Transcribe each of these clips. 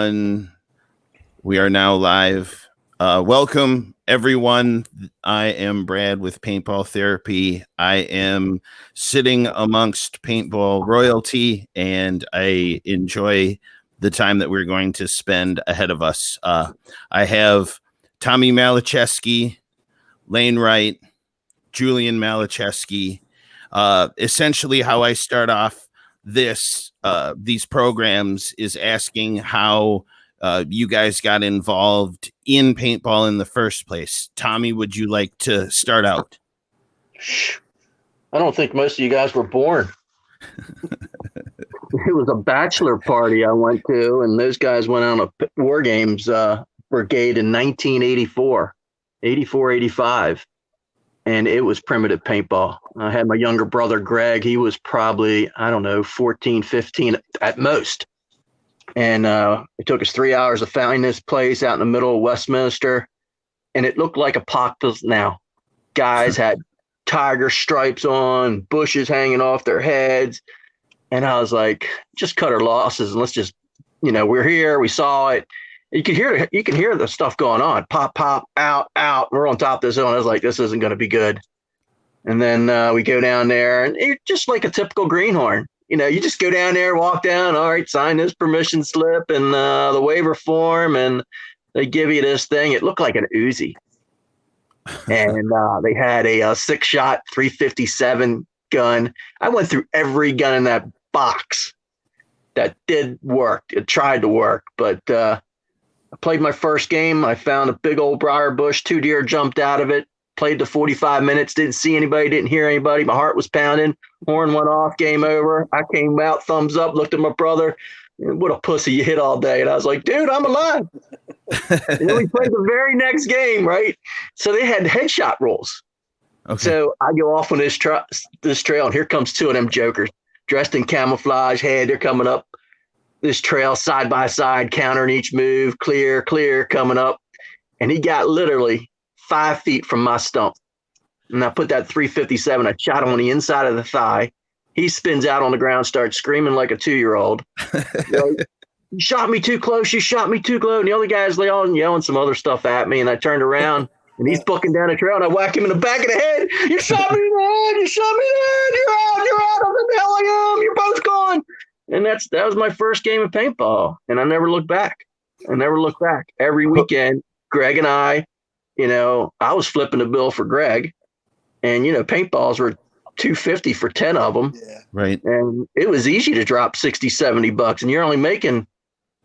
And we are now live. Welcome, everyone. I am Brad with Paintball Therapy. I am sitting amongst paintball royalty, and I enjoy the time that we're going to spend ahead of us. I have Tommy Malacheski, Lane Wright, Julian Malacheski. Essentially, how I start off these programs is asking how you guys got involved in paintball in the first place. Tommy, would you like to start out? I don't think most of you guys were born. It was a bachelor party I went to, and those guys went on a War Games brigade in 1984, 85. And it was primitive paintball. I had my younger brother, Greg. He was probably, 14, 15 at most. And it took us 3 hours to find this place out in the middle of Westminster. And it looked like apocalypse now. Guys had tiger stripes on, bushes hanging off their heads. And I was like, just cut our losses and let's just, we're here. We saw it. You can hear the stuff going on. Pop, pop, out. We're on top of this hill. And I was like, this isn't going to be good. And then we go down there, and it's just like a typical greenhorn. You just go down there, walk down. All right, sign this permission slip and the waiver form, and they give you this thing. It looked like an Uzi, and they had a 6-shot 357 gun. I went through every gun in that box that did work. It tried to work, but. I played my first game. I found a big old briar bush. 2 deer jumped out of it. Played the 45 minutes. Didn't see anybody. Didn't hear anybody. My heart was pounding. Horn went off. Game over. I came out. Thumbs up. Looked at my brother. What a pussy you hit all day. And I was like, dude, I'm alive. And then we played the very next game, right? So they had headshot rules. Okay. So I go off on this trail, and here comes 2 of them jokers dressed in camouflage. Hey, they're coming up this trail side by side, countering each move, clear, coming up. And he got literally 5 feet from my stump. And I put that 357, I shot him on the inside of the thigh. He spins out on the ground, starts screaming like a 2-year-old. You shot me too close, you shot me too close. And the other guys yelling some other stuff at me. And I turned around, and he's booking down the trail, and I whack him in the back of the head. You shot me in the head, you shot me in the head, you're out, I'm the hell I am, you're both gone. And that was my first game of paintball, and I never looked back. Every weekend, Greg and I was flipping the bill for Greg, and paintballs were $250 for 10 of them. Yeah. Right. And it was easy to drop $60-$70, and you're only making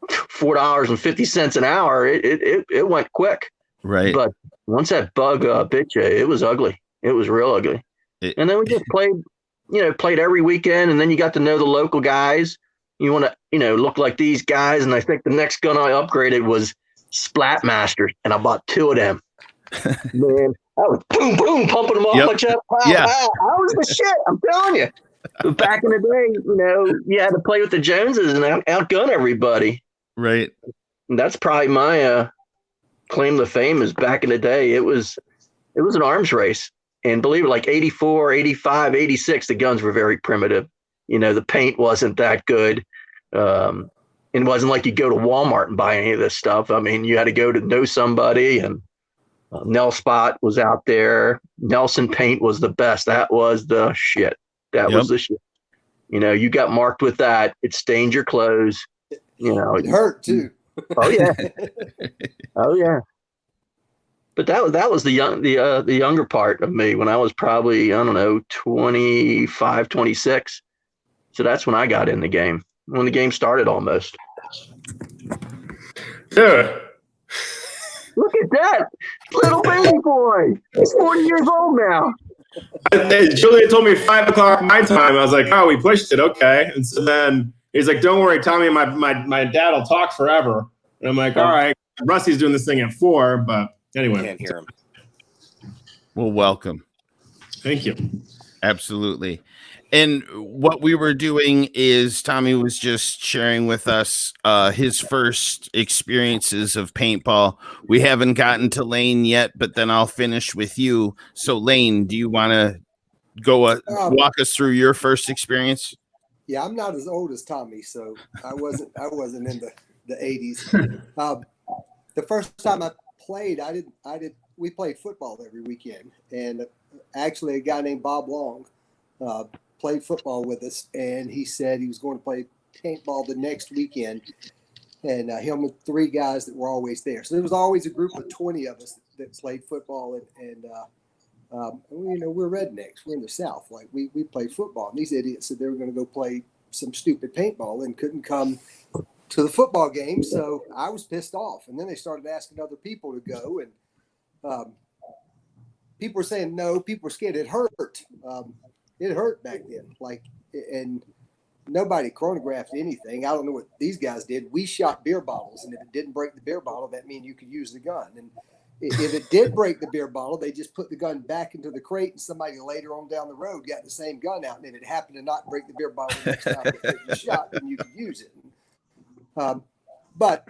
$4.50 an hour. It went quick. Right. But once that bug bit you, it was ugly. It was real ugly. And then we just played every weekend, and then you got to know the local guys. You want to, look like these guys. And I think the next gun I upgraded was Splat Masters, and I bought 2 of them. Man, I was boom, boom, pumping them off my chest. Wow, yeah. Wow, I was the shit. I'm telling you. But back in the day, you had to play with the Joneses and outgun everybody. Right. And that's probably my claim to fame. Is back in the day, it was an arms race. And believe it, like 84, 85, 86, the guns were very primitive. The paint wasn't that good. It wasn't like you go to Walmart and buy any of this stuff. I mean, you had to go to know somebody, and Nelspot was out there. Nelson Paint was the best. That was the shit. Was the shit. You got marked with that. It stained your clothes. It hurt too. Oh, yeah. Oh, yeah. But that was the younger part of me when I was probably, 25, 26. So that's when I got in the game, when the game started almost. Yeah. Look at that little baby boy. He's 40 years old now. Julian told me 5 o'clock my time. I was like, oh, we pushed it. Okay. And so then he's like, don't worry, Tommy, my dad will talk forever. And I'm like, all right, Rusty's doing this thing at 4, but anyway. Can't hear him. Well, welcome. Thank you. Absolutely. And what we were doing is Tommy was just sharing with us his first experiences of paintball. We haven't gotten to Lane yet, but then I'll finish with you. So Lane, do you want to go walk us through your first experience? Yeah, I'm not as old as Tommy, so I wasn't the 80s. The first time I played, we played football every weekend. And actually a guy named Bob Long played football with us. And he said he was going to play paintball the next weekend. And him with 3 guys that were always there. So there was always a group of 20 of us that played football. And we're rednecks. We're in the South. Like we played football. And these idiots said they were going to go play some stupid paintball and couldn't come to the football game. So I was pissed off. And then they started asking other people to go. And people were saying no. People were scared. It hurt. It hurt back then. And nobody chronographed anything. I don't know what these guys did. We shot beer bottles. And if it didn't break the beer bottle, that means you could use the gun. And if it did break the beer bottle, they just put the gun back into the crate, and somebody later on down the road got the same gun out. And if it happened to not break the beer bottle the next time that you shot, then you could use it. But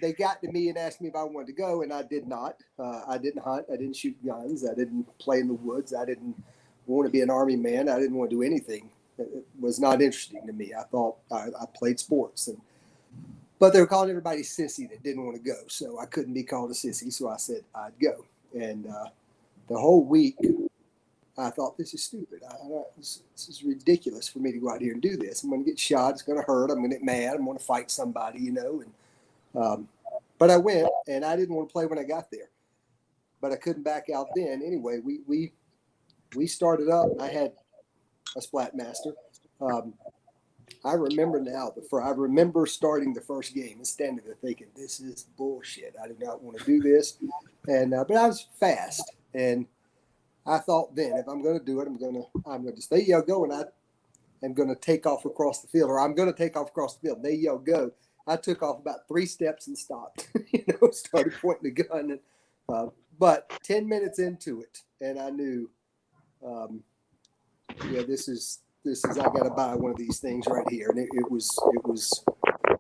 they got to me and asked me if I wanted to go, and I did not. I didn't hunt. I didn't shoot guns. I didn't play in the woods. I didn't want to be an Army man. I didn't want to do anything. It was not interesting to me. I thought I played sports. But they were calling everybody sissy that didn't want to go. So I couldn't be called a sissy. So I said I'd go. And the whole week, I thought, this is stupid. This is ridiculous for me to go out here and do this. I'm going to get shot. It's going to hurt. I'm going to get mad. I'm going to fight somebody, And but I went, and I didn't want to play when I got there. But I couldn't back out then. Anyway, we started up. I had a splat master. I remember now, I remember starting the first game and standing there thinking, this is bullshit. I do not want to do this. And but I was fast. And I thought then, if I'm going to do it, I'm going to just, they yell go, and I am going to take off across the field, or I'm going to take off across the field. They yell go. I took off about 3 steps and stopped, started pointing the gun. And, but 10 minutes into it, and I knew, this is I got to buy one of these things right here. And it was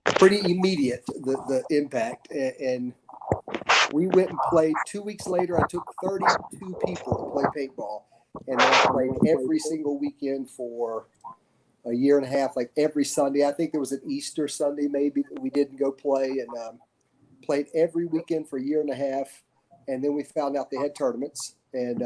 pretty immediate, the impact. And we went and played. 2 weeks later, I took 32 people to play paintball. And then I played every single weekend for a year and a half, like every Sunday. I think there was an Easter Sunday maybe that we didn't go play, and played every weekend for a year and a half. And then we found out they had tournaments. And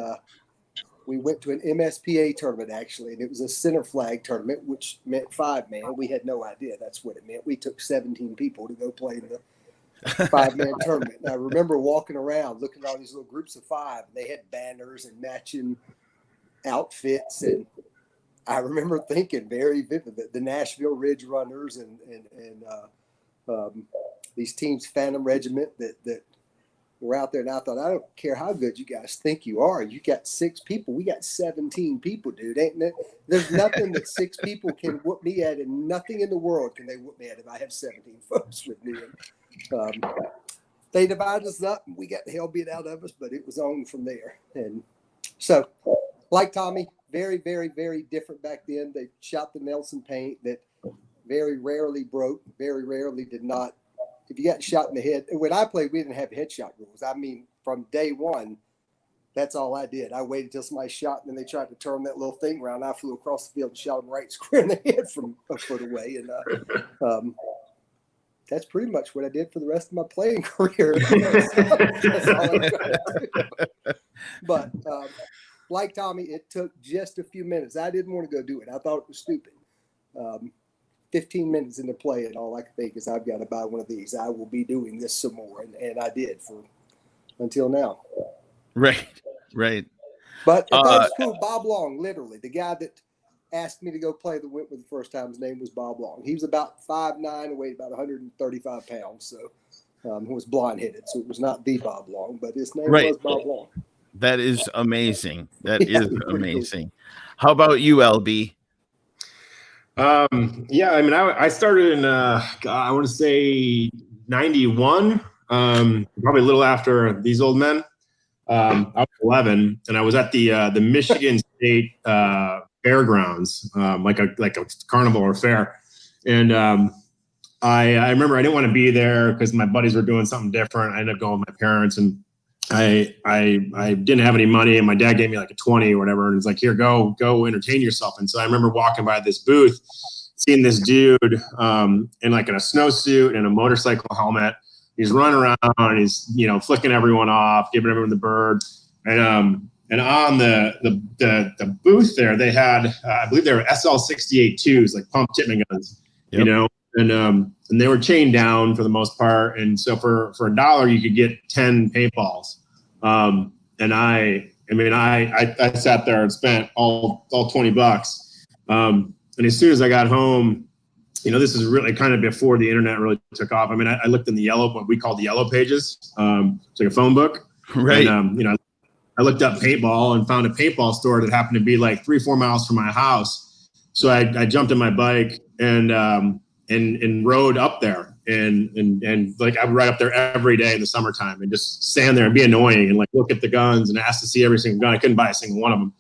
we went to an MSPA tournament, actually, and it was a center flag tournament, which meant 5-man. We had no idea that's what it meant. We took 17 people to go play in the 5-man tournament. And I remember walking around looking at all these little groups of 5. And they had banners and matching outfits. And I remember thinking very vividly, the Nashville Ridge Runners and these teams, Phantom Regiment, that were out there. And I thought, I don't care how good you guys think you are. You got 6 people. We got 17 people, dude. There's nothing that 6 people can whoop me at, and nothing in the world can they whoop me at if I have 17 folks with me. And, they divided us up, and we got the hell beat out of us, but it was on from there. And so, like Tommy, very, very, very different back then. They shot the Nelson paint that very rarely broke, very rarely did not. If you got shot in the head, when I played, we didn't have headshot rules. I mean, from day one, that's all I did. I waited till somebody shot, and then they tried to turn that little thing around. I flew across the field and shot them right square in the head from a foot away. And that's pretty much what I did for the rest of my playing career. That's all I tried to do. But like Tommy, it took just a few minutes. I didn't want to go do it. I thought it was stupid. 15 minutes into play, and all I could think is, I've got to buy one of these. I will be doing this some more. And I did until now. Right. But I thought it was cool. Bob Long, literally, the guy that asked me to go play the Wentworth the first time, his name was Bob Long. He was about 5'9" and weighed about 135 pounds. So he was blonde-headed. So it was not the Bob Long, but his name was Bob Long. That is amazing. That is amazing. How about you, LB? Yeah, I mean, I started in, I want to say 91, probably a little after these old men. I was 11, and I was at the Michigan State fairgrounds, like a carnival or fair. And I remember I didn't want to be there because my buddies were doing something different. I ended up going with my parents, and I didn't have any money, and my dad gave me like a 20 or whatever, and it's like, here, go entertain yourself. And so I remember walking by this booth, seen this dude in like in a snowsuit and a motorcycle helmet. He's running around and he's, you know, flicking everyone off, giving everyone the bird. And on the booth there, they had, I believe they were SL-68-2s, like pump Tippmann guns, you know, and they were chained down for the most part. And so for $1, you could get 10 paintballs. And I sat there and spent all $20. And as soon as I got home, you know, this is really kind of before the internet really took off. I mean, I looked in the what we called the yellow pages. It's like a phone book. Right. And, you know, I looked up paintball and found a paintball store that happened to be like 3-4 miles from my house. So I jumped on my bike and rode up there and like I would ride up there every day in the summertime and just stand there and be annoying and like look at the guns and ask to see every single gun. I couldn't buy a single one of them.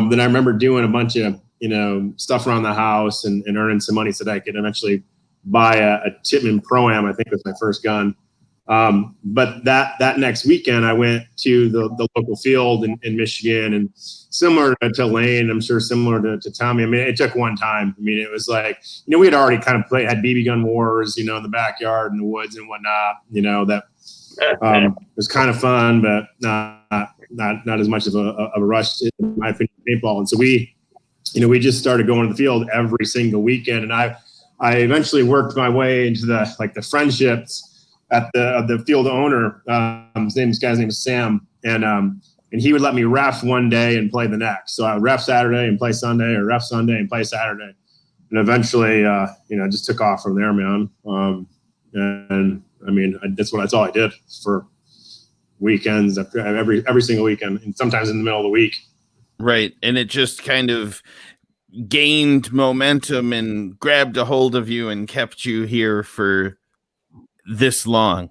Then I remember doing a bunch of, you know, stuff around the house and earning some money so that I could eventually buy a Tippmann Pro-Am, I think was my first gun. But that next weekend I went to the local field in Michigan, and similar to Lane, I'm sure similar to Tommy. I mean, it took one time. I mean, it was like, you know, we had already kind of had BB gun wars, you know, in the backyard and the woods and whatnot, you know, that was kind of fun, but not as much of a rush in my opinion, paintball. And so we just started going to the field every single weekend. And I eventually worked my way into the friendships at the field owner. His guy's name is Sam. And he would let me ref one day and play the next. So I would ref Saturday and play Sunday, or ref Sunday and play Saturday. And eventually, you know, just took off from there, man. And I mean, that's all I did for weekends, every single weekend, and sometimes in the middle of the week. Right. And it just kind of gained momentum and grabbed a hold of you and kept you here for this long.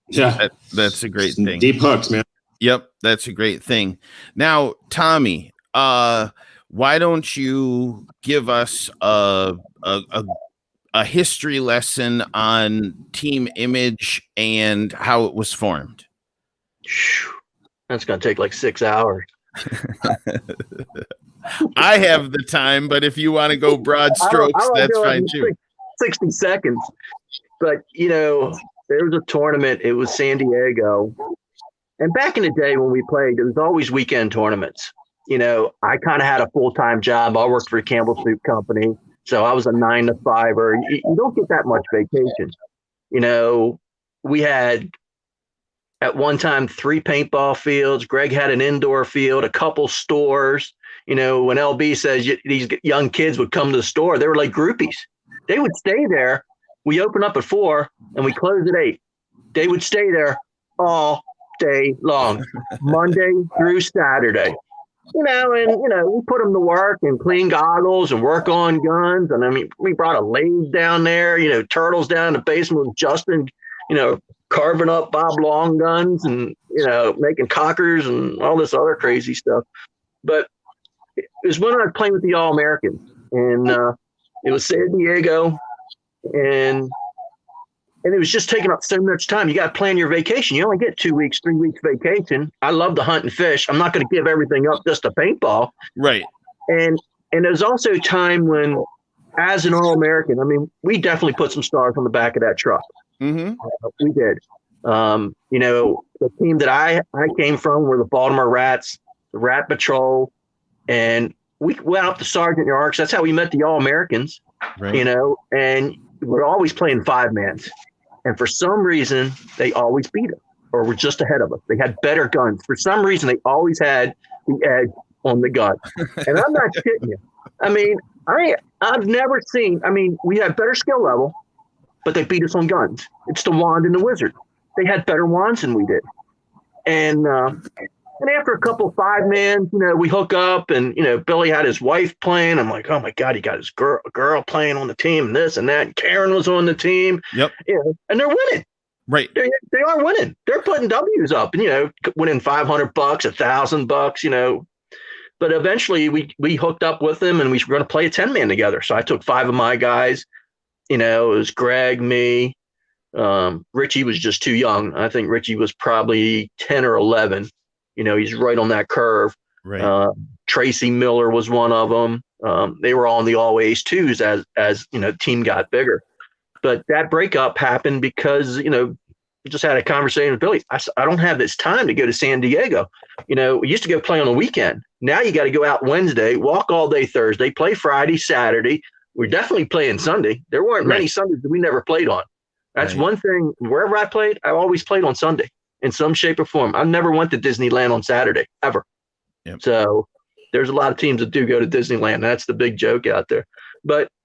Yeah. That's a great thing. Deep hooks, man. Yep. That's a great thing. Now, Tommy, why don't you give us a history lesson on team image and how it was formed? That's going to take like 6 hours. I have the time, but if you want to go broad strokes, that's fine too. 60 seconds. But, you know, there was a tournament. It was San Diego. And back in the day when we played, it was always weekend tournaments. You know, I kind of had a full-time job. I worked for a Campbell Soup Company. So I was a 9 to 5-er. You don't get that much vacation. You know, we had at one time 3 paintball fields. Greg had an indoor field, a couple stores. You know, when LB says these young kids would come to the store, they were like groupies. They would stay there. We open up at 4 and we close at 8. They would stay there all day long, Monday through Saturday. You know, and, you know, we put them to work and clean goggles and work on guns. And I mean, we brought a lathe down there, you know, turtles down in the basement with Justin, you know, carving up Bob Long guns and, you know, making cockers and all this other crazy stuff. But it was when I was playing with the All-Americans, and it was San Diego, and it was just taking up so much time. You got to plan your vacation. You only get 2 weeks, 3 weeks vacation. I love to hunt and fish. I'm not going to give everything up just to paintball. Right. And there's also a time when, as an All-American, I mean, we definitely put some stars on the back of that truck. Mm-hmm. We did. You know, the team that I came from were the Baltimore Rats, the Rat Patrol, and we went up to Sergeant Yarks. That's how we met the All-Americans, right. You know, and we're always playing 5-mans. And for some reason, they always beat us or were just ahead of us. They had better guns. For some reason, they always had the edge on the gun. And I'm not kidding you. I mean, I've never seen, I mean, we had better skill level, but they beat us on guns. It's the wand and the wizard. They had better wands than we did. And after a couple 5-mans, you know, we hook up and, you know, Billy had his wife playing. I'm like, oh my God, he got his girl playing on the team and this and that. And Karen was on the team. Yep. You know, and they're winning. Right. They are winning. They're putting W's up and, you know, winning $500, $1,000, you know. But eventually we hooked up with them and we were going to play a 10-man together. So I took 5 of my guys, you know, it was Greg, me, Richie was just too young. I think Richie was probably 10 or 11. You know, he's right on that curve. Right. Tracy Miller was one of them. They were all in the all A's twos as the team got bigger. But that breakup happened because, I just had a conversation with Billy. I don't have this time to go to San Diego. We used to go play on the weekend. Now you got to go out Wednesday, walk all day Thursday, play Friday, Saturday. We're definitely playing Sunday. There weren't many Sundays that we never played on. That's one thing. Wherever I played, I always played on Sunday in some shape or form. I never went to Disneyland on Saturday, ever. Yep. So there's a lot of teams that do go to Disneyland. That's the big joke out there.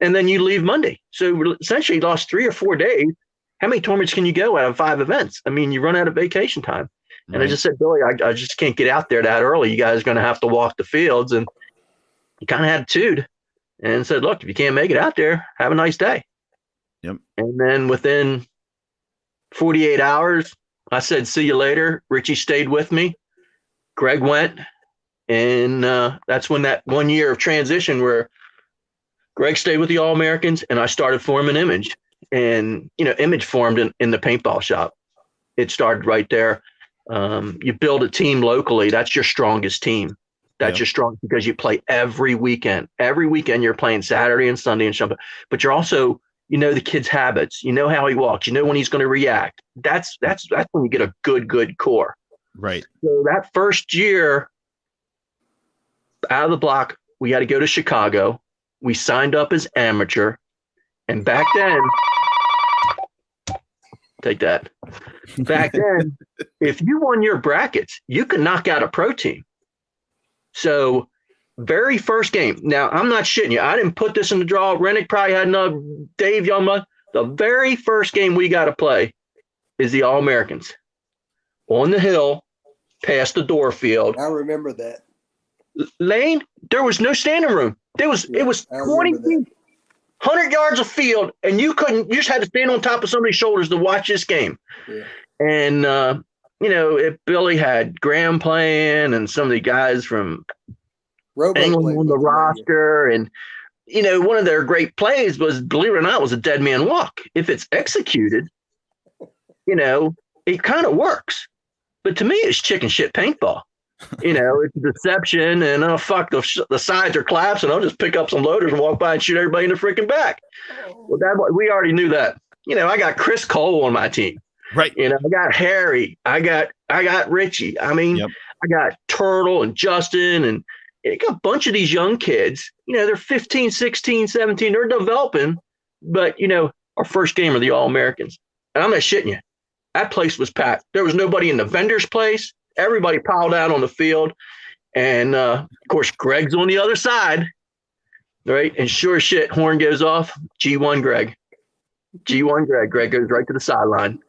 And then you leave Monday. So essentially you lost 3 or 4 days. How many tournaments can you go out of 5 events? I mean, you run out of vacation time. And I just said, Billy, I just can't get out there that early. You guys are going to have to walk the fields. And he kind of attitude and said, look, if you can't make it out there, have a nice day. Yep. And then within 48 hours, I said, see you later. Richie stayed with me. Greg went. And that's when that 1 year of transition where Greg stayed with the All-Americans and I started forming Image. And, Image formed in the paintball shop. It started right there. You build a team locally. That's your strongest team. That's your strong because you play every weekend. Every weekend you're playing Saturday and Sunday and something. But you're also, the kid's habits. You know how he walks. You know when he's going to react. That's when you get a good core. Right. So that first year out of the block, we had to go to Chicago. We signed up as amateur. And back then, take that. Back then, if you won your brackets, you could knock out a pro team. So, very first game. Now, I'm not shitting you. I didn't put this in the draw. Rennick probably had another. Dave Youngman. The very first game we got to play is the All-Americans. On the hill, past the door field. I remember that. Lane, there was no standing room. It was 20 feet. 100 yards of field, and you just had to stand on top of somebody's shoulders to watch this game. Yeah. And, Billy had Graham playing and some of the guys from England on the roster. And, one of their great plays was, believe it or not, was a dead man walk. If it's executed, it kind of works. But to me, it's chicken shit paintball. It's a deception, and the sides are collapsing. I'll just pick up some loaders and walk by and shoot everybody in the freaking back. Well, we already knew that. I got Chris Cole on my team. Right. I got Harry. I got Richie. I mean, I got Turtle and Justin, and I got a bunch of these young kids. They're 15, 16, 17. They're developing, but our first game are the All-Americans, and I'm not shitting you. That place was packed. There was nobody in the vendor's place. Everybody piled out on the field. And, of course, Greg's on the other side, right? And sure as shit, horn goes off. G1 Greg. Greg goes right to the sideline.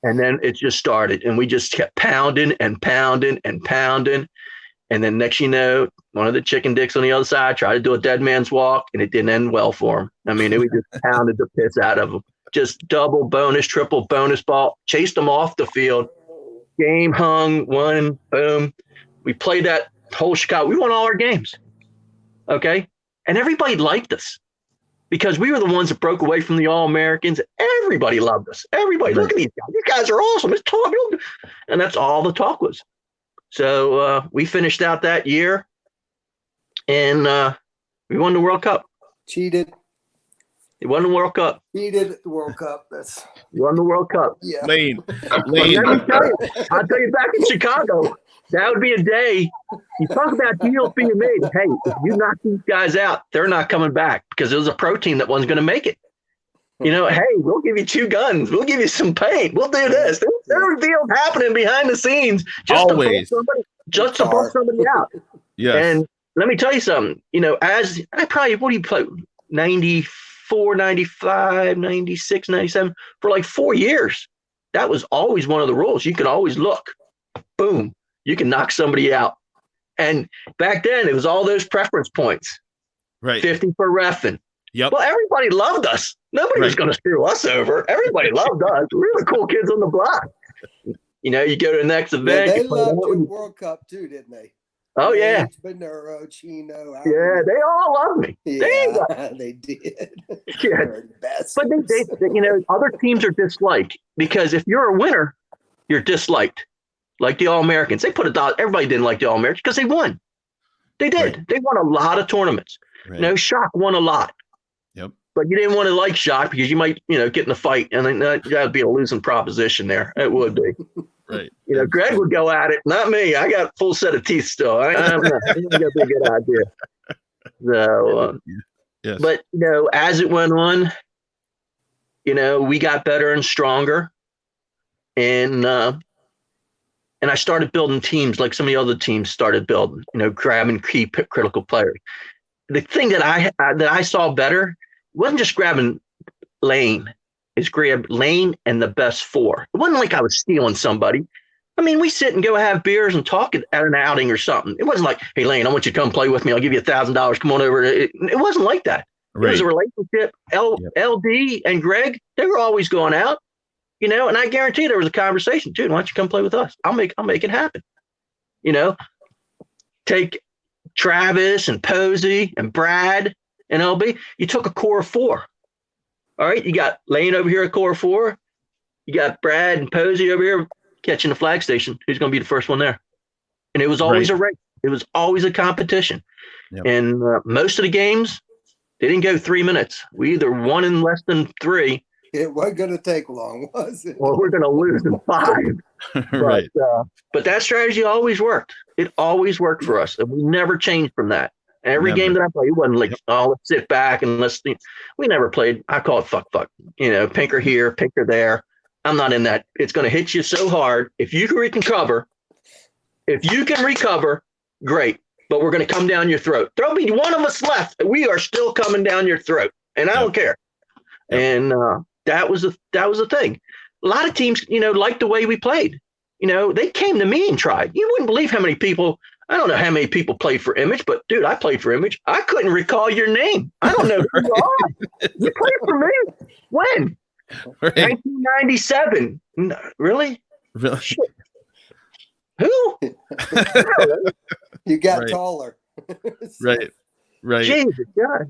And then it just started. And we just kept pounding and pounding and pounding. And then next one of the chicken dicks on the other side tried to do a dead man's walk, and it didn't end well for him. I mean, we just pounded the piss out of him. Just double bonus, triple bonus ball. Chased them off the field. Game hung, won, boom. We played that whole Chicago. We won all our games. Okay? And everybody liked us because we were the ones that broke away from the All-Americans. Everybody loved us. Everybody, look at these guys. These guys are awesome. It's talk. And that's all the talk was. So we finished out that year, and we won the World Cup. Cheated. He won the World Cup. Cheated at the World Cup. He won the World Cup. Yeah. Lane. I'll tell you, back in Chicago, that would be a day. You talk about deals being made. Hey, if you knock these guys out, they're not coming back because it was a pro team that wasn't going to make it. Hey, we'll give you 2 guns. We'll give you some paint. We'll do this. There are deals happening behind the scenes just to bump somebody out. Yes. And let me tell you something. As I probably, what do you play? 94, 95, 96, 97 for like 4 years. That was always one of the rules. You could always look. Boom. You can knock somebody out. And back then, it was all those preference points. Right. 50 for reffing. Yep. Well, everybody loved us. Nobody was going to screw us over. Everybody loved us. We were the cool kids on the block. You go to the next event. Yeah, they loved your World Cup too, didn't they? Oh, yeah. Benuro, Chino. Yeah, they all loved me. Yeah, they did. Yeah. The best. But they other teams are disliked because if you're a winner, you're disliked. Like the All-Americans. They put $1. Everybody didn't like the All-Americans because they won. They did. Right. They won a lot of tournaments. Right. You know, Shock won a lot. Yep. But you didn't want to like Shock because you might, you know, get in a fight, and then that'd be a losing proposition there. It would be. Right. You know, Greg would go at it, not me. I got a full set of teeth still. I'm not. I think that'd be a good idea. So, yes. but you know, as it went on, you know, we got better and stronger, and I started building teams like some of the other teams started building. You know, grabbing key critical players. The thing that I saw better wasn't just grabbing Lane. It's grab Lane and the best four. It wasn't like I was stealing somebody. I mean, we sit and go have beers and talk at an outing or something. It wasn't like, hey, Lane, I want you to come play with me. I'll give you $1,000. Come on over. It wasn't like that. Right. It was a relationship. LD and Greg, they were always going out, you know, and I guarantee there was a conversation. Dude, why don't you come play with us? I'll make it happen. You know, take Travis and Posey and Brad and LB. You took a core of four. All right, you got Lane over here at core four. You got Brad and Posey over here catching the flag station. Who's going to be the first one there? And it was always a race. It was always a competition. Yep. And most of the games, they didn't go 3 minutes. We either won in less than 3. It wasn't going to take long, was it? Well, we're going to lose in 5. Right. But that strategy always worked. It always worked for us. And we never changed from that. Every game that I played, it wasn't like, oh, let's sit back and let's think. We never played. I call it fuck. You know, pinker here, pinker there. I'm not in that. It's going to hit you so hard. If you can recover, great. But we're going to come down your throat. There'll be one of us left. We are still coming down your throat, and I don't care. And that was the thing. A lot of teams, you know, liked the way we played. You know, they came to me and tried. You wouldn't believe how many people. I don't know how many people played for Image, but dude, I played for Image. I couldn't recall your name. I don't know who you are. You played for me? When? Right. 1997. No, really? Really? Shit. Who? You got taller. Right. Jesus God.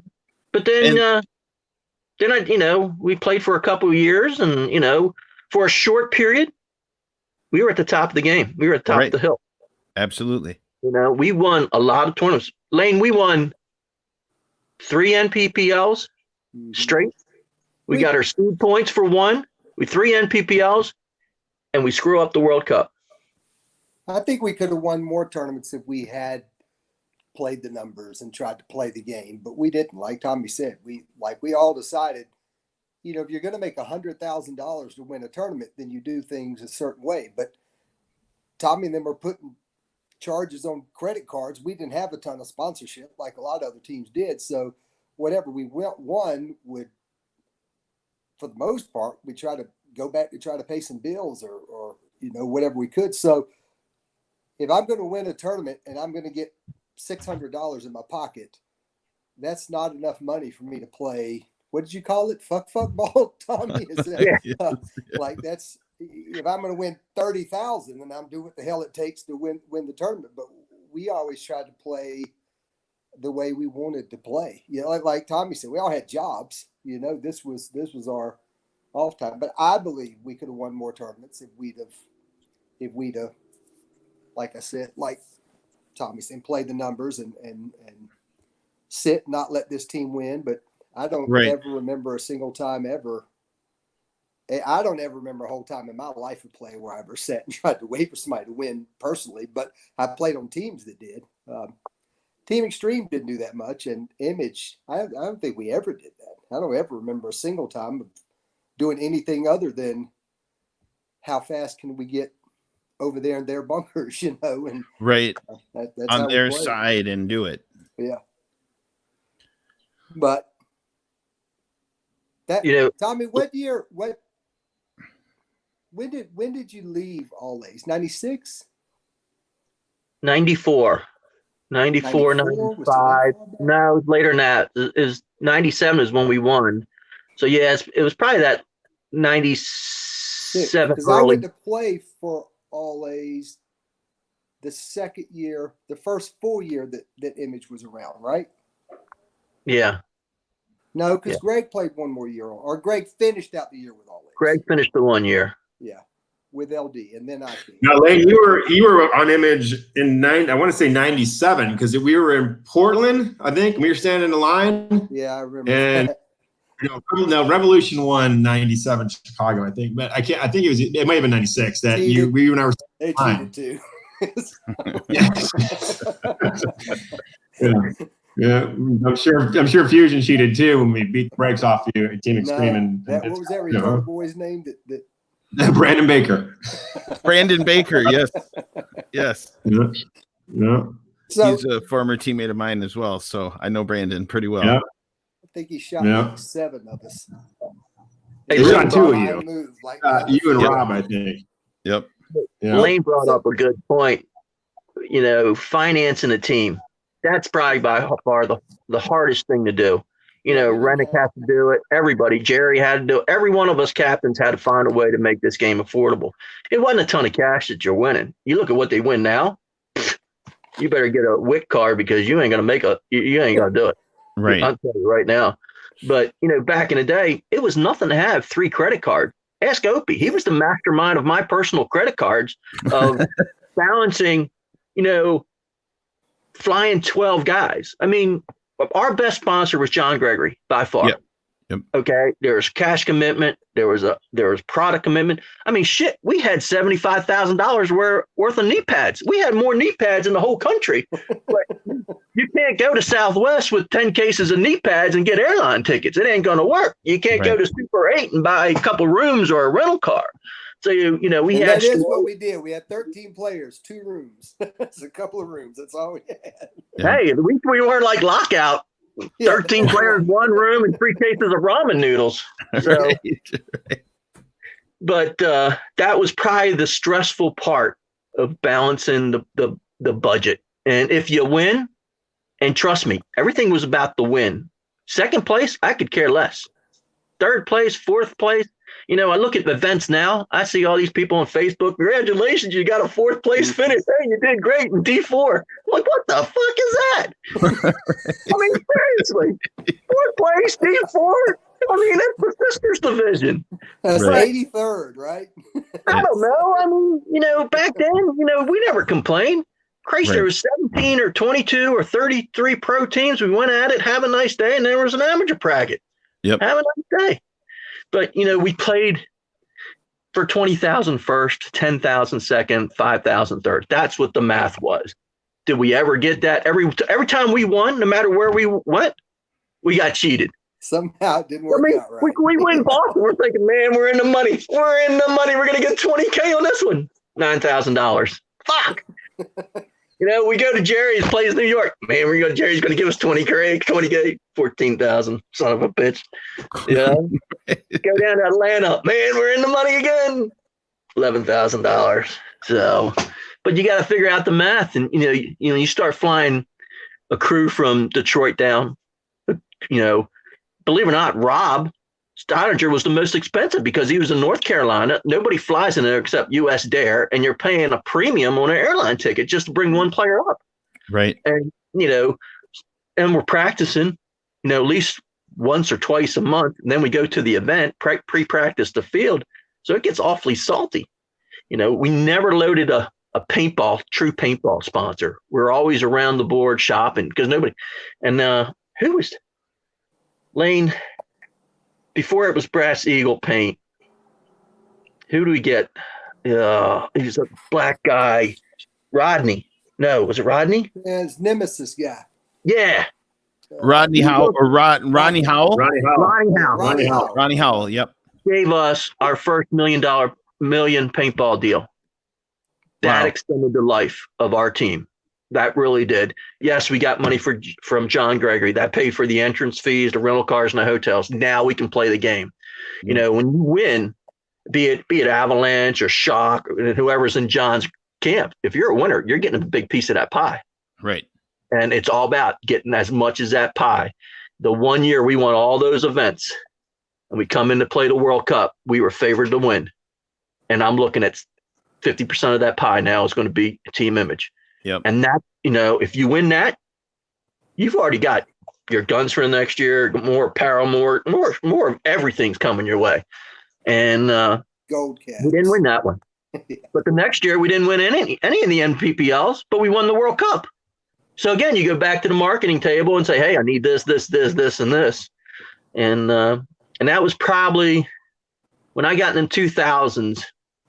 But then I, you know, we played for a couple of years, and you know, for a short period, we were at the top of the game. We were at the top of the hill. Absolutely. You know, we won a lot of tournaments. Lane, we won 3 NPPLs straight. We got our seed points for 1. We 3 NPPLs, and we screw up the World Cup. I think we could have won more tournaments if we had played the numbers and tried to play the game, but we didn't. Like Tommy said, we all decided, you know, if you're going to make $100,000 to win a tournament, then you do things a certain way. But Tommy and them were putting charges on credit cards. We didn't have a ton of sponsorship like a lot of other teams did. So whatever we won would, for the most part, we try to go back to try to pay some bills or you know, whatever we could. So if I'm going to win a tournament and I'm going to get $600 in my pocket, that's not enough money for me to play. What did you call it? Fuck ball, Tommy? Is that, like that's, if I'm going to win 30,000, then I'm doing what the hell it takes to win the tournament. But we always tried to play the way we wanted to play. You know, like Tommy said, we all had jobs. You know, this was our off time. But I believe we could have won more tournaments if we'd have, like I said, like Tommy said, play the numbers and sit, not let this team win. But I don't ever remember a single time ever. I don't ever remember a whole time in my life of play where I ever sat and tried to wait for somebody to win personally, but I played on teams that did. Team Extreme didn't do that much, and Image, I don't think we ever did that. I don't ever remember a single time of doing anything other than how fast can we get over there in their bunkers, you know, and that's on their side and do it. Yeah. But that, you know, Tommy, when did you leave All A's? 96? 94, 95. No, it was later than that. It was 97 is when we won. So yeah, it was probably that 97 because I went to play for All A's the second year, the first full year that Image was around, right? Yeah. No, because Greg played one more year, or Greg finished out the year with All A's. Greg finished the 1 year. Yeah. with LD, and then I came. Now, Lane, you were on Image in I want to say 97, because we were in Portland, I think. We were standing in the line. Yeah, I remember. And that. no, Revolution won 97 Chicago, I think. But I think it might have been 96 that Cheated. we and I were They fine. cheated too. Yeah. I'm sure Fusion cheated too when we beat the brakes off you at Team Extreme. What was that retarded boy's name? That Brandon Baker. Brandon Baker, yes. Yeah. So He's a former teammate of mine as well, so I know Brandon pretty well. Yeah. I think he shot like 7 of us. He shot 2 of you. Move, like You and Rob, I think. Yep. Yeah. Lane brought up a good point. Financing a team, that's probably by far the hardest thing to do. Rennick had to do it. Everybody, Jerry had to do it. Every one of us captains had to find a way to make this game affordable. It wasn't a ton of cash that you're winning. You look at what they win now. You better get a WIC card because you ain't gonna you ain't gonna do it. Right. I'll tell you right now. But back in the day, it was nothing to have 3 credit cards. Ask Opie. He was the mastermind of my personal credit cards of balancing, flying 12 guys. I mean, our best sponsor was John Gregory by far. Yep. Okay. There was cash commitment. There was product commitment. I mean, shit, we had $75,000 worth of knee pads. We had more knee pads in the whole country. But you can't go to Southwest with 10 cases of knee pads and get airline tickets. It ain't going to work. You can't go to Super 8 and buy a couple rooms or a rental car. So, we had. That is what we did. We had 13 players, 2 rooms. It's a couple of rooms. That's all we had. Yeah. Hey, at least we weren't like lockout. 13 players, 1 room, and 3 cases of ramen noodles. So, but that was probably the stressful part of balancing the budget. And if you win, and trust me, everything was about the win. 2nd place, I could care less. 3rd place, 4th place. I look at events now. I see all these people on Facebook. Congratulations, you got a 4th place finish. Hey, you did great in D4. I'm like, what the fuck is that? I mean, seriously, 4th place, D4. I mean, that's the sisters division. That's Right. 83rd, right? I don't know. I mean, back then, we never complained. Christ, Right. there was 17 or 22 or 33 pro teams. We went at it, have a nice day, and there was an amateur bracket. Yep. Have a nice day. But, we played for 20,000 first, 10,000 second, 5,000 third. That's what the math was. Did we ever get that? Every time we won, no matter where we went, we got cheated. Somehow it didn't work out right. We win Boston. We're thinking, man, we're in the money. We're in the money. We're going to get $20K on this one. $9,000. Fuck. We go to Jerry's, plays New York. Man, we're going. Jerry's going to give us 20K, 14,000. Son of a bitch. Yeah. Go down to Atlanta. Man, we're in the money again. $11,000. So, but you got to figure out the math, and you start flying a crew from Detroit down. Believe it or not, Rob Steininger was the most expensive because he was in North Carolina. Nobody flies in there except US Dare, and you're paying a premium on an airline ticket just to bring one player up. Right. And, and we're practicing, at least once or twice a month. And then we go to the event, pre-practice the field. So it gets awfully salty. We never loaded a true paintball sponsor. We're always around the board shopping because nobody, and who was Lane, before it was Brass Eagle paint, who do we get? He's a black guy. Rodney. No, was it Rodney? Yeah, it's Nemesis guy. Yeah. Rodney Howell or Ronnie Howell? Ronnie Howell. Ronnie Howell, yep. Gave us our first $1 million paintball deal. That extended the life of our team. That really did. Yes, we got money from John Gregory. That paid for the entrance fees, the rental cars, and the hotels. Now we can play the game. When you win, be it Avalanche or Shock or whoever's in John's camp, if you're a winner, you're getting a big piece of that pie. Right. And it's all about getting as much as that pie. The one year we won all those events and we come in to play the World Cup, we were favored to win. And I'm looking at 50% of that pie now is going to be team image. Yep. And that, if you win that, you've already got your guns for the next year, more apparel, more of everything's coming your way. And Gold Cats. we didn't win that one. But the next year we didn't win any in the NPPLs, but we won the World Cup. So again, you go back to the marketing table and say, hey, I need this, and this. And that was probably when I got in the 2000s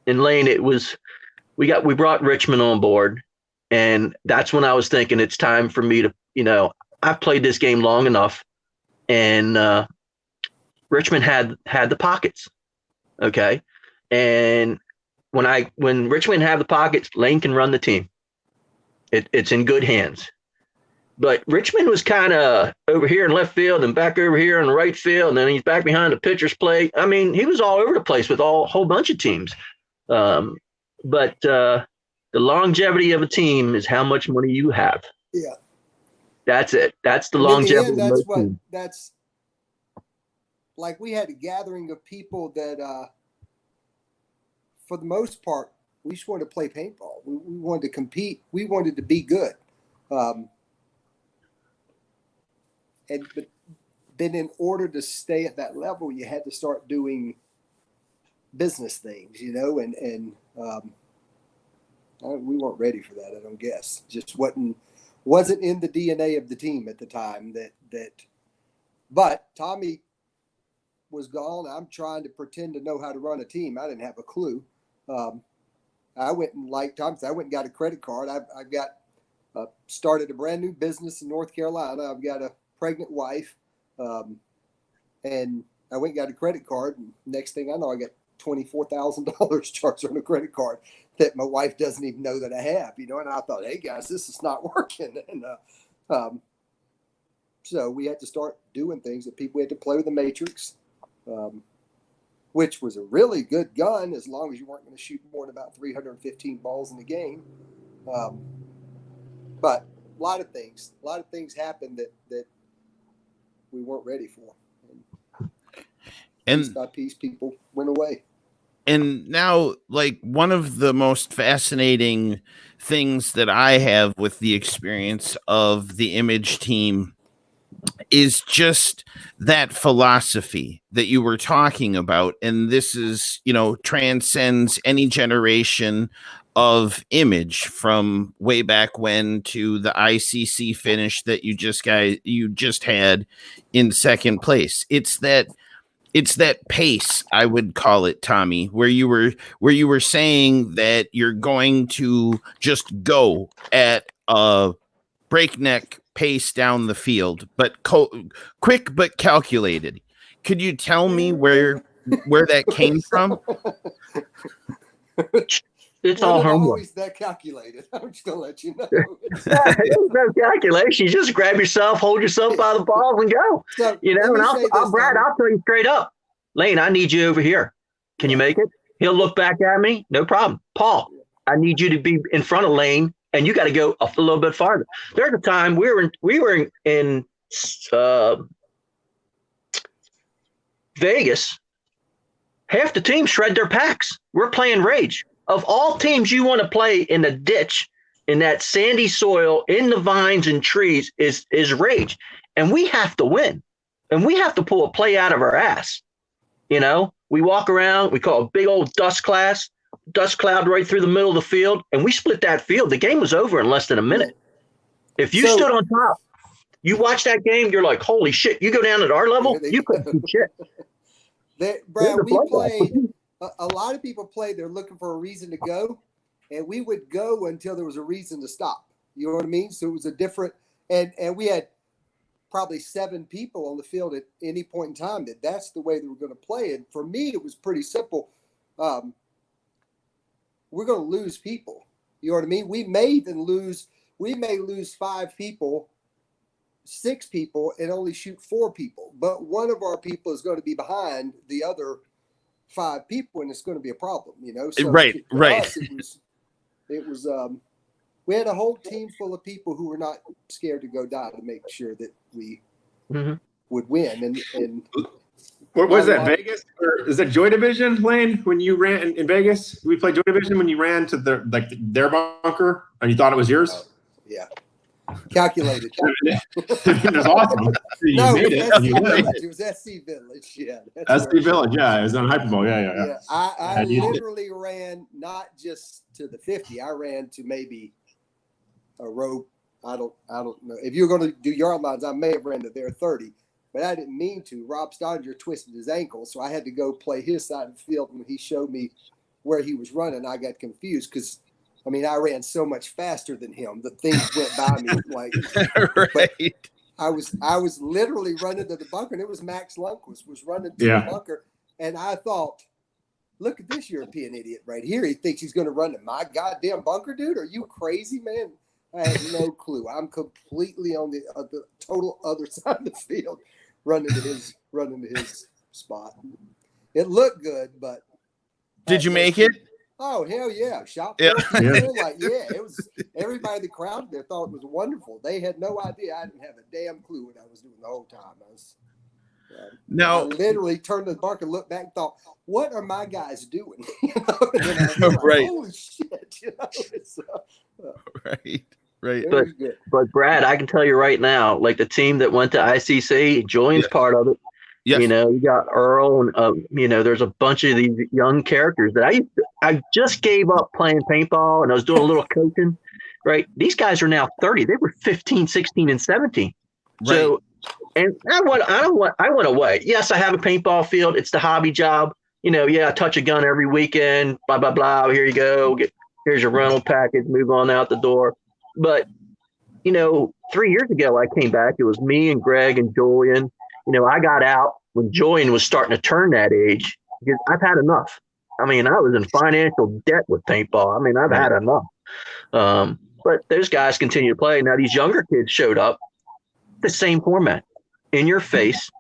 in Lane. It was we brought Richmond on board, and that's when I was thinking it's time for me to, I've played this game long enough, and Richmond had the pockets, okay, and when Richmond have the pockets, Lane can run the team. It's in good hands. But Richmond was kind of over here in left field and back over here in the right field, and then he's back behind the pitcher's plate. I mean, he was all over the place with a whole bunch of teams. But the longevity of a team is how much money you have. Yeah, that's it. That's the longevity. In the end, that's like we had a gathering of people that, for the most part, we just wanted to play paintball. We wanted to compete. We wanted to be good. But then in order to stay at that level, you had to start doing business things, and we weren't ready for that, I don't guess. Just wasn't in the DNA of the team at the time but Tommy was gone. I'm trying to pretend to know how to run a team. I didn't have a clue. I went and, like Tom said, I went and got a credit card. I've got started a brand new business in North Carolina. I've got a pregnant wife, and I went and got a credit card. And next thing I know, I got $24,000 charged on a credit card that my wife doesn't even know that I have. And I thought, hey guys, this is not working. And so we had to start doing things that we had to play with the Matrix. Which was a really good gun as long as you weren't going to shoot more than about 315 balls in the game. But a lot of things happened that we weren't ready for. And piece by piece, people went away. And now, like, one of the most fascinating things that I have with the experience of the Image team is just that philosophy that you were talking about. And this is, transcends any generation of Image from way back when to the ICC finish that you just had in second place. It's that pace, I would call it, Tommy, where you were saying that you're going to just go at a breakneck pace down the field, but quick but calculated. Could you tell me where that came from? It's all homework. Always that calculated. I'm just gonna let you know. There's no calculation. You just grab yourself, hold yourself by the balls, and go. So, and Brad, I'll tell you straight up, Lane, I need you over here. Can you make it? He'll look back at me. No problem. Paul, I need you to be in front of Lane, and you got to go a little bit farther. There's a time we were in Vegas. Half the team shred their packs. We're playing Rage. Of all teams you want to play in the ditch, in that sandy soil, in the vines and trees, is Rage. And we have to win. And we have to pull a play out of our ass. We walk around, we call a big old dust cloud right through the middle of the field, and we split that field. The game was over in less than a minute. If you stood on top, you watch that game, you're like, holy shit, you go down at our level, you couldn't do shit. Brad, we played. A lot of people play, they're looking for a reason to go, and we would go until there was a reason to stop. You know what I mean? So it was a different, and we had probably 7 people on the field at any point in time that's the way they were going to play. And for me, it was pretty simple. We're going to lose people. You know what I mean? We may lose 5 people, 6 people, and only shoot 4 people. But one of our people is going to be behind the other 5 people, and it's going to be a problem, So right. Us, it was we had a whole team full of people who were not scared to go die to make sure that we would win. And what was that, Vegas? Or is that Joy Division, Lane? When you ran in Vegas, we played Joy Division when you ran to their bunker and you thought it was yours? Yeah. Calculated. That's awesome. You No, made it it. was SC You won. Village. It was SC Village. Yeah. That's SC where- Village. Yeah, it was on Hyperball. Yeah. Yeah, I And you did. literally ran not just to the 50. I ran to maybe a row. I don't know. If you're going to do yard lines, I may have ran to their 30, but I didn't mean to. Rob Steininger twisted his ankle, so I had to go play his side of the field. When he showed me where he was running, I got confused because, I mean, I ran so much faster than him. The things went by me like. Right. I was literally running to the bunker, and it was Max Lundquist was running to Yeah. the bunker, and I thought, look at this European idiot right here. He thinks he's going to run to my goddamn bunker, dude. Are you crazy, man? I had no clue. I'm completely on the total other side of the field, running to his spot. It looked good, but Did you make it? Oh, hell yeah. Shot Yeah. 4 people. Like, yeah, it was everybody in the crowd there thought it was wonderful. They had no idea. I didn't have a damn clue what I was doing the whole time. I Now, literally turned to the bunker, looked back, and thought, what are my guys doing? You know? And then I was like, Right. holy shit. You know? It's, right. it But- was good. But Brad, I can tell you right now, like the team that went to ICC, Julian's Yes. part of it. Yes. You know, you got Earl, and there's a bunch of these young characters that I just gave up playing paintball, and I was doing a little coaching. Right, these guys are now 30. They were 15, 16, and 17. Right. So, and I went away. Yes, I have a paintball field. It's the hobby job. I touch a gun every weekend. Blah blah blah. Here you go. Here's your rental package. Move on out the door. But 3 years ago, I came back. It was me and Greg and Julian. I got out when Julian was starting to turn that age because I've had enough. I mean, I was in financial debt with paintball. I mean, I've had enough. But those guys continue to play. Now, these younger kids showed up, the same format, in your face.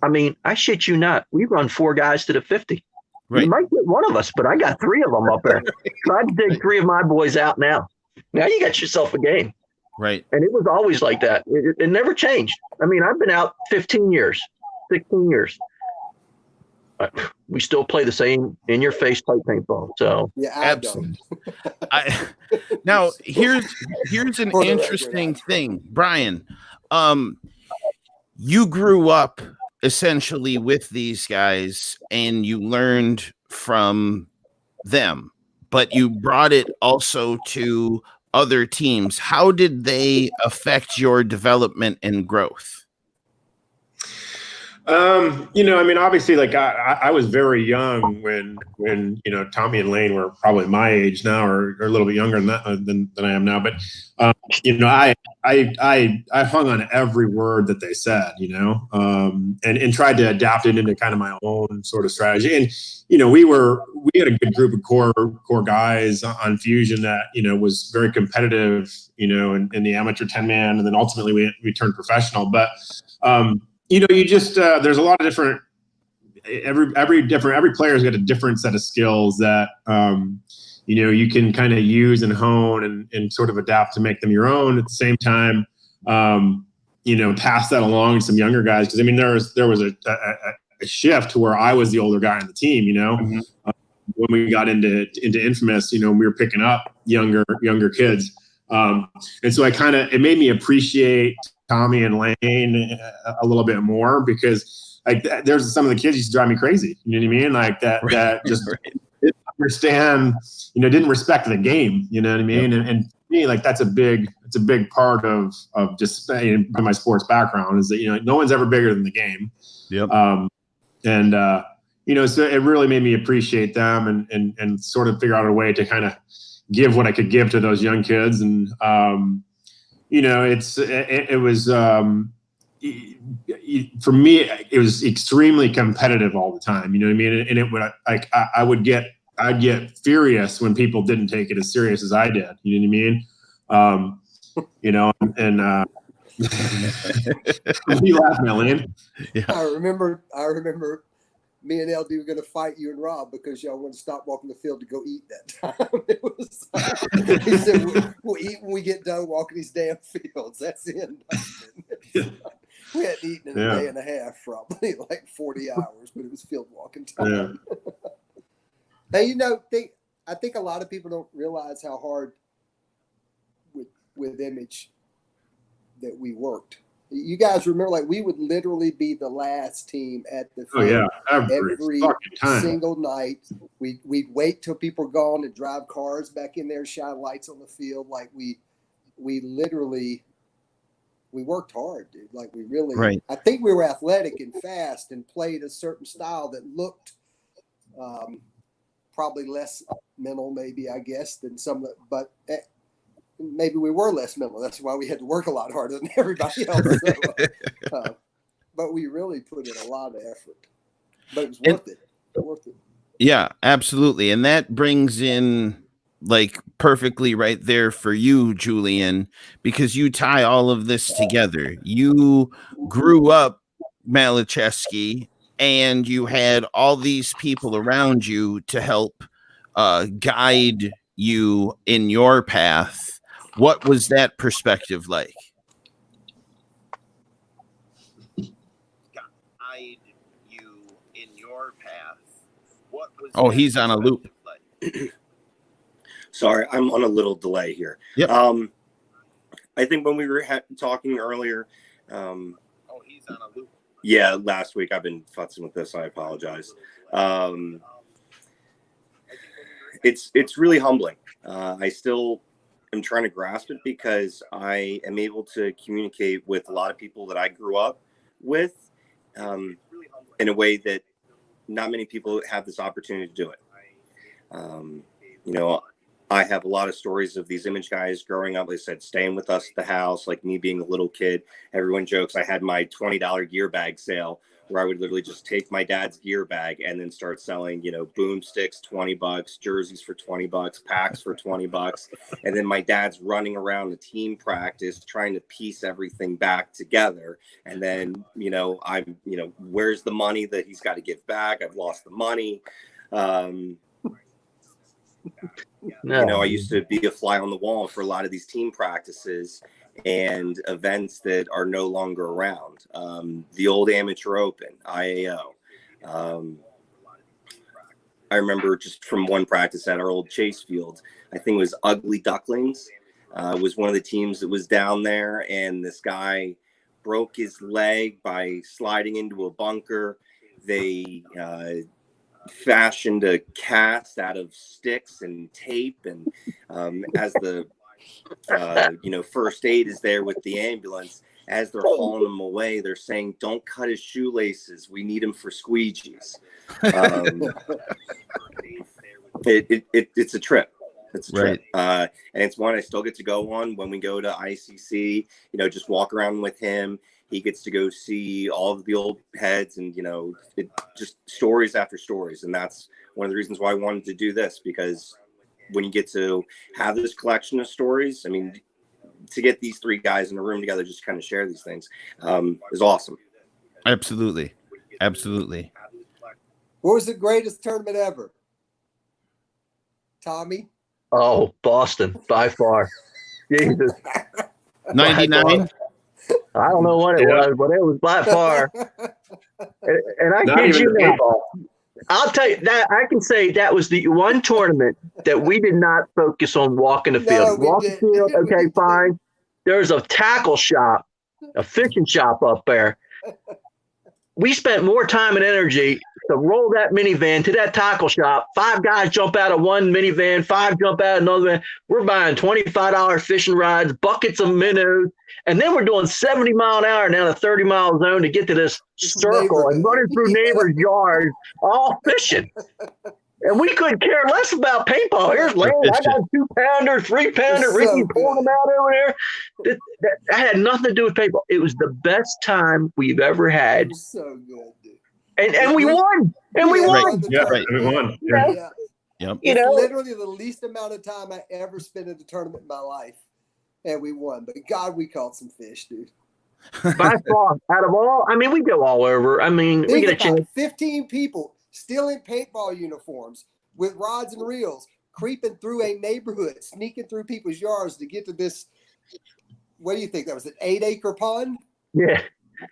I mean, I shit you not. We run 4 guys to the 50. Right. You might get one of us, but I got 3 of them up there. So I'd dig 3 of my boys out now. Now you got yourself a game. Right. And it was always like that. It never changed. I mean, I've been out 15 years, 16 years. We still play the same in-your-face type paintball. So Yeah, Absolutely. Now, here's an For the interesting thing, Brian. You grew up essentially with these guys, and you learned from them, but you brought it also to other teams. How did they affect your development and growth? I mean, obviously, like I was very young when Tommy and Lane were probably my age now, or a little bit younger than I am now. But I hung on every word that they said, and tried to adapt it into kind of my own sort of strategy. And we had a good group of core guys on Fusion that was very competitive, in the amateur 10-man, and then ultimately we turned professional. But you just there's a lot of different. Every player's got a different set of skills that you can kind of use and hone and sort of adapt to make them your own. At the same time, pass that along to some younger guys, because I mean there was a shift to where I was the older guy on the team. Mm-hmm. When we got into Infamous, we were picking up younger kids, and so it made me appreciate Tommy and Lane a little bit more, because like there's some of the kids used to drive me crazy. You know what I mean? Like that just didn't understand, didn't respect the game. You know what I mean? Yep. And for me, like it's a big part of just my sports background is that no one's ever bigger than the game. Yep. So it really made me appreciate them and sort of figure out a way to kind of give what I could give to those young kids. And it was for me, it was extremely competitive all the time. You know what I mean? And it would I'd get furious when people didn't take it as serious as I did. You know what I mean? And you laughing at, Lane? Yeah. I remember me and LD were going to fight you and Rob because y'all wanted to stop walking the field to go eat that time. It was he said, we'll eat when we get done walking these damn fields. That's the end of it. We hadn't eaten in a day and a half, probably like 40 hours, but it was field walking time. Hey, I think a lot of people don't realize how hard with image that we worked. You guys remember, like, we would literally be the last team at the Oh field yeah, every fucking time. single night. We'd wait till people were gone and drive cars back in there, shine lights on the field. Like we literally, we worked hard, dude. Like we really, Right. I think we were athletic and fast and played a certain style that looked probably less mental, maybe, I guess, than some, but maybe we were less mental. That's why we had to work a lot harder than everybody else. So, but we really put in a lot of effort. But it was worth it. Worth it. Yeah, absolutely. And that brings in like perfectly right there for you, Julian, because you tie all of this together. You grew up Malachevsky and you had all these people around you to help guide you in your path. What was that perspective like? Guide you in your path. What was Oh, he's on a loop. Sorry, I'm on a little delay here. Yep. I think when we were talking earlier, oh, he's on a loop. Yeah, last week I've been futzing with this. I apologize. It's really humbling. I still am trying to grasp it because I am able to communicate with a lot of people that I grew up with in a way that not many people have this opportunity to do it. You know, I have a lot of stories of these image guys growing up, like I said, staying with us at the house, like me being a little kid. Everyone jokes I had my $20 gear bag sale where I would literally just take my dad's gear bag and then start selling, you know, boomsticks, $20, jerseys for $20, packs for $20. And then my dad's running around the team practice trying to piece everything back together. And then, you know, where's the money that he's got to give back? I've lost the money. You know, I used to be a fly on the wall for a lot of these team practices and events that are no longer around. The old Amateur Open, IAO. I remember just from one practice at our old Chase Field, I think it was Ugly Ducklings, was one of the teams that was down there, and this guy broke his leg by sliding into a bunker. They fashioned a cast out of sticks and tape, and as the first aid is there with the ambulance, as they're hauling him away, they're saying, "Don't cut his shoelaces, we need him for squeegees." It's a trip. It's a trip. And it's one I still get to go on when we go to ICC, you know, just walk around with him. He gets to go see all of the old heads and, you know, just stories after stories. And that's one of the reasons why I wanted to do this, because when you get to have this collection of stories, I mean, to get these three guys in a room together, just kind of share these things is awesome. Absolutely. Absolutely. What was the greatest tournament ever? Tommy? Oh, Boston, by far. Jesus. 99? I don't know what it was, but it was by far. And I Not kid even you the not. paintball. I'll tell you that I can say that was the one tournament that we did not focus on walking the field. Walk the field, okay, fine. There's a tackle shop, a fishing shop up there. We spent more time and energy to roll that minivan to that tackle shop. 5 guys jump out of one minivan, 5 jump out of another van. We're buying $25 fishing rides, buckets of minnows, and then we're doing 70 mile an hour down a 30-mile zone to get to this circle and running through neighbors' yards, all fishing. And we couldn't care less about paintball. Here's land. I got a 2-pounder, 3-pounder. Ricky pulling them out over there. That had nothing to do with paintball. It was the best time we've ever had. It was so good, dude. And we won. And we won. Yeah, right. We won. Yeah. Yep. You It's know, literally the least amount of time I ever spent at a tournament in my life. And we won. But God, we caught some fish, dude. by far, out of all, I mean, we go all over. I mean, we Think get a about chance. 15 people still in paintball uniforms with rods and reels, creeping through a neighborhood, sneaking through people's yards to get to this. What do you think? That was an 8-acre pond? Yeah.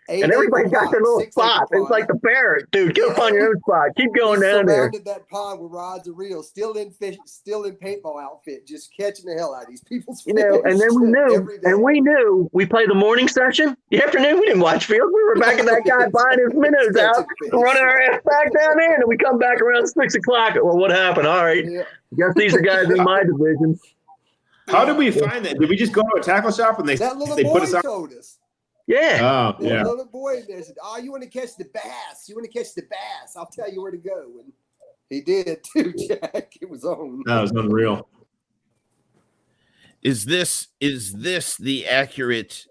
And everybody's got their little spot. It's like the parrot, dude. Go find your own spot. Keep going down there. Surrounded that pond with rods and reels, still in paintball outfit, just catching the hell out of these people's fish. And then we knew we played the morning session. The afternoon, we didn't watch field. We were back at that guy buying his minnows out, running our ass back down there, and we come back around 6 o'clock. Well, what happened? All right. Yeah. Guess these are guys in my division. How did we find that? Did we just go to a tackle shop and they put us out? Told us. Yeah. Oh, yeah. Little boy there said, "Oh, you want to catch the bass? You want to catch the bass? I'll tell you where to go." And he did too, Jack. It was on. That was unreal. Is this the accurate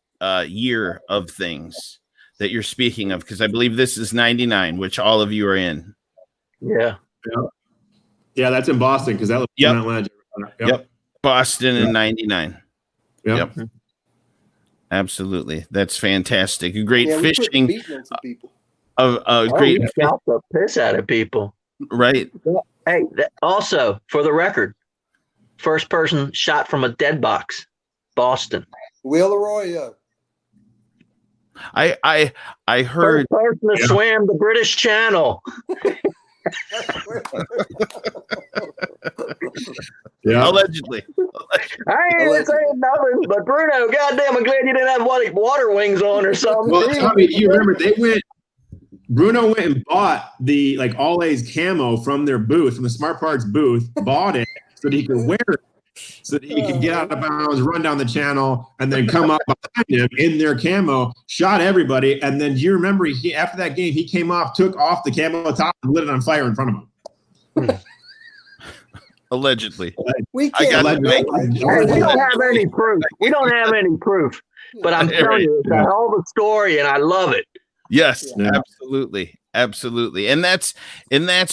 year of things that you're speaking of? Because I believe this is 99, which all of you are in. Yeah. Yeah, that's in Boston because that was Yep. Boston in 99. Yep. Absolutely. That's fantastic. Great fishing. We Great got the piss out of people. Right. Hey, also, for the record, first person shot from a dead box, Boston. Will Arroyo. I heard. First person that swam the British Channel. Allegedly. I ain't saying nothing, but Bruno, goddamn, I'm glad you didn't have water wings on or something. Well, Tommy, you remember Bruno went and bought the All A's camo from their booth, from the Smart Parts booth, bought it so that he could wear it, so that he could get out of bounds, run down the channel, and then come up behind him in their camo, shot everybody, and then do you remember after that game, he came off, took off the camo top, and lit it on fire in front of him. Allegedly. We don't have any proof. We don't have any proof. But I'm telling you, it's a hell of a story, and I love it. Yes, absolutely. And that's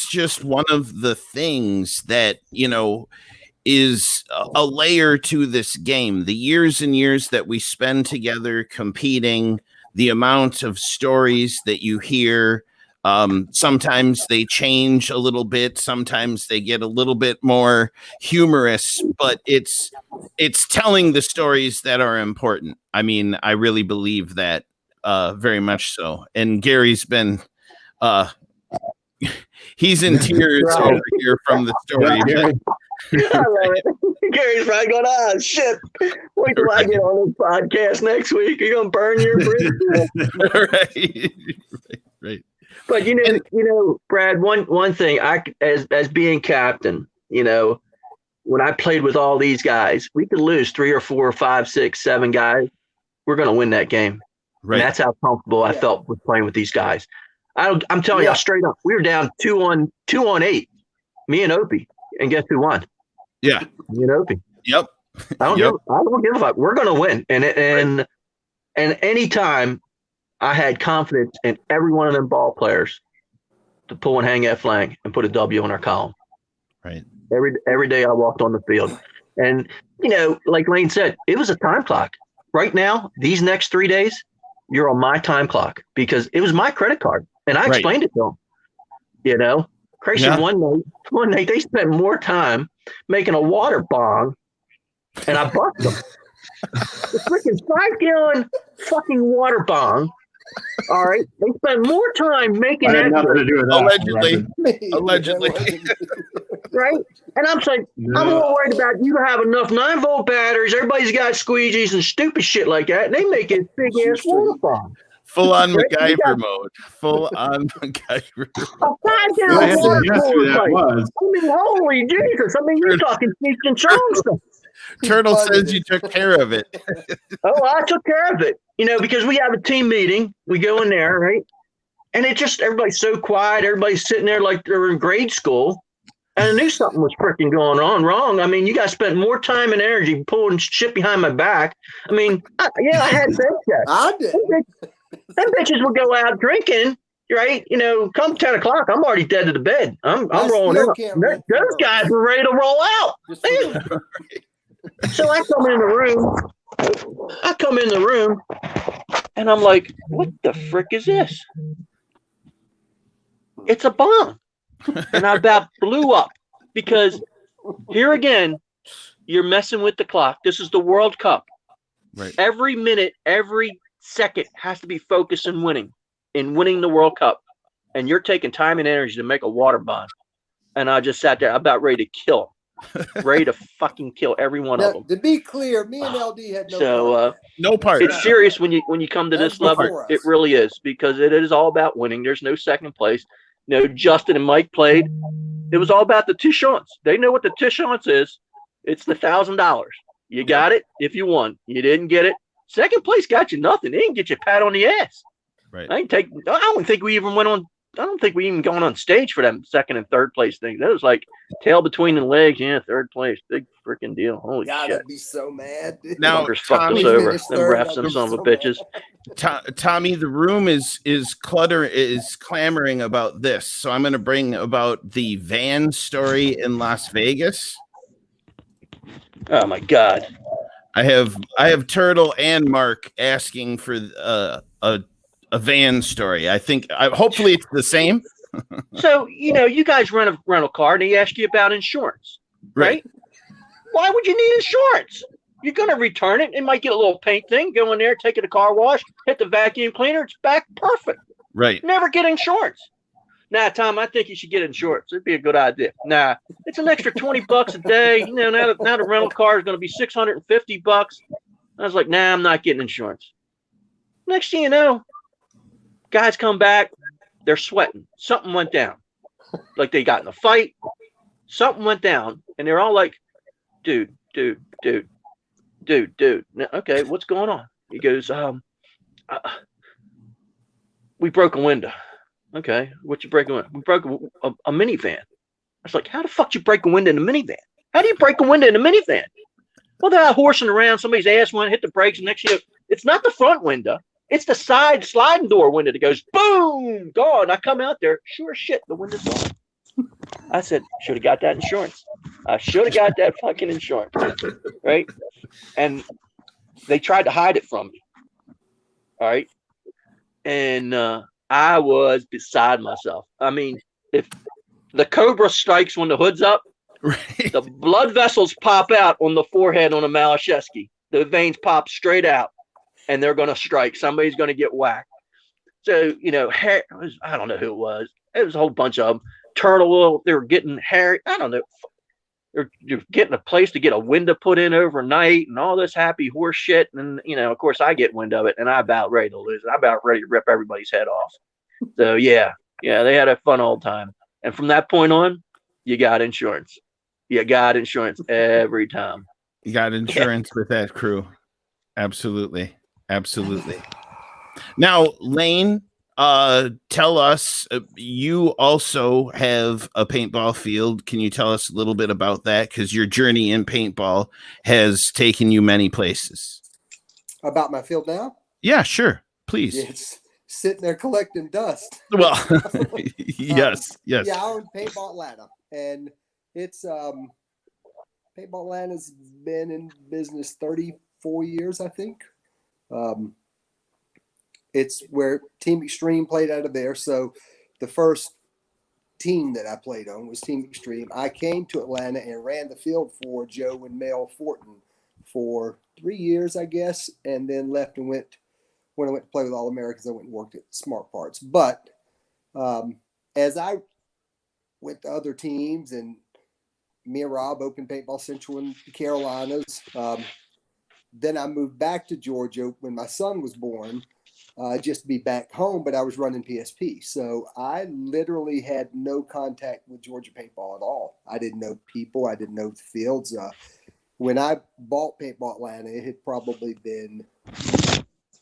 just one of the things that, is a layer to this game. The years and years that we spend together competing, the amount of stories that you hear. Sometimes they change a little bit. Sometimes they get a little bit more humorous, but it's telling the stories that are important. I mean, I really believe that very much so. And Gary's been he's in tears over here from the story. I love it. Gary's probably going, "Ah, shit. Wait till I get on this podcast next week. You're going to burn your bridge." Right. But you know, Brad, one thing as being captain, when I played with all these guys, we could lose 3 or 4 or 5, 6, 7 guys. We're going to win that game. Right. And that's how comfortable I felt with playing with these guys. I'm telling you straight up, we were down 2-on-8, me and Opie, and guess who won? Yeah, me and Opie. Yep. I don't give a fuck. We're going to win. And anytime I had confidence in every one of them ball players to pull and hang that flag and put a W on our column. Right. Every day I walked on the field. And, like Lane said, it was a time clock. Right now, these next 3 days, you're on my time clock because it was my credit card. And I explained it to them. Crazy one night they spent more time making a water bong and I busted them. The freaking 5-gallon fucking water bong. All right. They spent more time making that. Nothing to do with that. Allegedly. Right? And I'm saying, I'm more worried about you have enough 9-volt batteries. Everybody's got squeegees and stupid shit like that. And they make it big ass water bong. Full on MacGyver mode. Full on MacGyver. A 5-gallon water bong. I mean, holy Jesus. I mean, you're talking Cheech and Chong stuff. Turtle says you took care of it. Oh, I took care of it. Because we have a team meeting. We go in there, right? And everybody's so quiet. Everybody's sitting there like they're in grade school. And I knew something was freaking going on wrong. I mean, you guys spent more time and energy pulling shit behind my back. I mean, I had bed checks. I did. Them bitches would go out drinking, right? Come 10 o'clock, I'm already dead to the bed. I'm rolling out. Those guys were ready to roll out. So I come in the room and I'm like, what the frick is this? It's a bomb. And I about blew up because here again, you're messing with the clock. This is the World Cup. Right. Every minute, every second has to be focused in winning the World Cup. And you're taking time and energy to make a water bond. And I just sat there about ready to kill them. Ready to fucking kill every one of them. To be clear, me and LD had no So, part in that. No part. It's serious when you come to this level. before us. It really is, because it is all about winning. There's no second place. You know, Justin and Mike played. It was all about the touchants. They know what the touchants is. It's the $1,000. You got it if you won. You didn't get it. Second place got you nothing. They didn't get you a pat on the ass. Right. I don't think we even went on. I don't think we even gone on stage for them second and third place things. That was like tail between the legs. Yeah, third place, big freaking deal. Holy God, shit! I'd be so mad. Now, Fuckers fucked us Tommy, over. finished Them third, refs, I'd them be son of a so bitches. Tommy, the room is clamoring about this, so I'm going to bring about the van story in Las Vegas. Oh my god! I have Turtle and Mark asking for a van story. I think hopefully it's the same. So you guys rent a rental car, and they ask you about insurance, right? Why would you need insurance? You're going to return it. It might get a little paint thing. Go in there, take it to car wash, hit the vacuum cleaner. It's back perfect. Right. Never get insurance. Nah, Tom, I think you should get insurance. It'd be a good idea. Nah, it's an extra $20 a day. Now the rental car is going to be $650. I was like, nah, I'm not getting insurance. Next thing you know, guys come back. They're sweating. Something went down. Like they got in a fight. Something went down. And they're all like, dude. Okay, what's going on? He goes, we broke a window. Okay, what you break a window? We broke a minivan. I was like, how the fuck you break a window in a minivan? How do you break a window in a minivan? Well, they're out horsing around. Somebody's ass went, hit the brakes, and next thing you know, it's not the front window. It's the side sliding door window that goes boom, gone. I come out there, sure as shit, the window's gone. I said, should have got that insurance. I should have got that fucking insurance, right? And they tried to hide it from me, all right? And I was beside myself. I mean, if the Cobra strikes when the hood's up, Right. the blood vessels pop out on the forehead on a Malachevsky. The veins pop straight out, and they're going to strike. Somebody's going to get whacked. So, I don't know who it was. It was a whole bunch of them. Turtle, they were getting Harry. I don't know. You're getting a place to get a window put in overnight and all this happy horse shit. And, of course, I get wind of it, and I'm about ready to lose it. I'm about ready to rip everybody's head off. So, yeah, they had a fun old time. And from that point on, you got insurance. You got insurance every time. You got insurance with that crew. Absolutely. Now, Lane, tell us, you also have a paintball field. Can you tell us a little bit about that? Because your journey in paintball has taken you many places. About my field now? Yeah, sure. Please. It's sitting there collecting dust. Well, yes. Yeah, I own Paintball Atlanta, and it's Paintball Atlanta's been in business 34 years, I think. It's where Team Extreme played out of there. So the first team that I played on was Team Extreme. I came to Atlanta and ran the field for Joe and Mel Fortin for 3 years, I guess, and then left and went. When I went to play with All Americans, I went and worked at Smart Parts. But as I went to other teams, and me and Rob opened Paintball Central in the Carolinas, then I moved back to Georgia when my son was born, just to be back home, but I was running PSP. So I literally had no contact with Georgia Paintball at all. I didn't know people. I didn't know the fields. When I bought Paintball Atlanta, it had probably been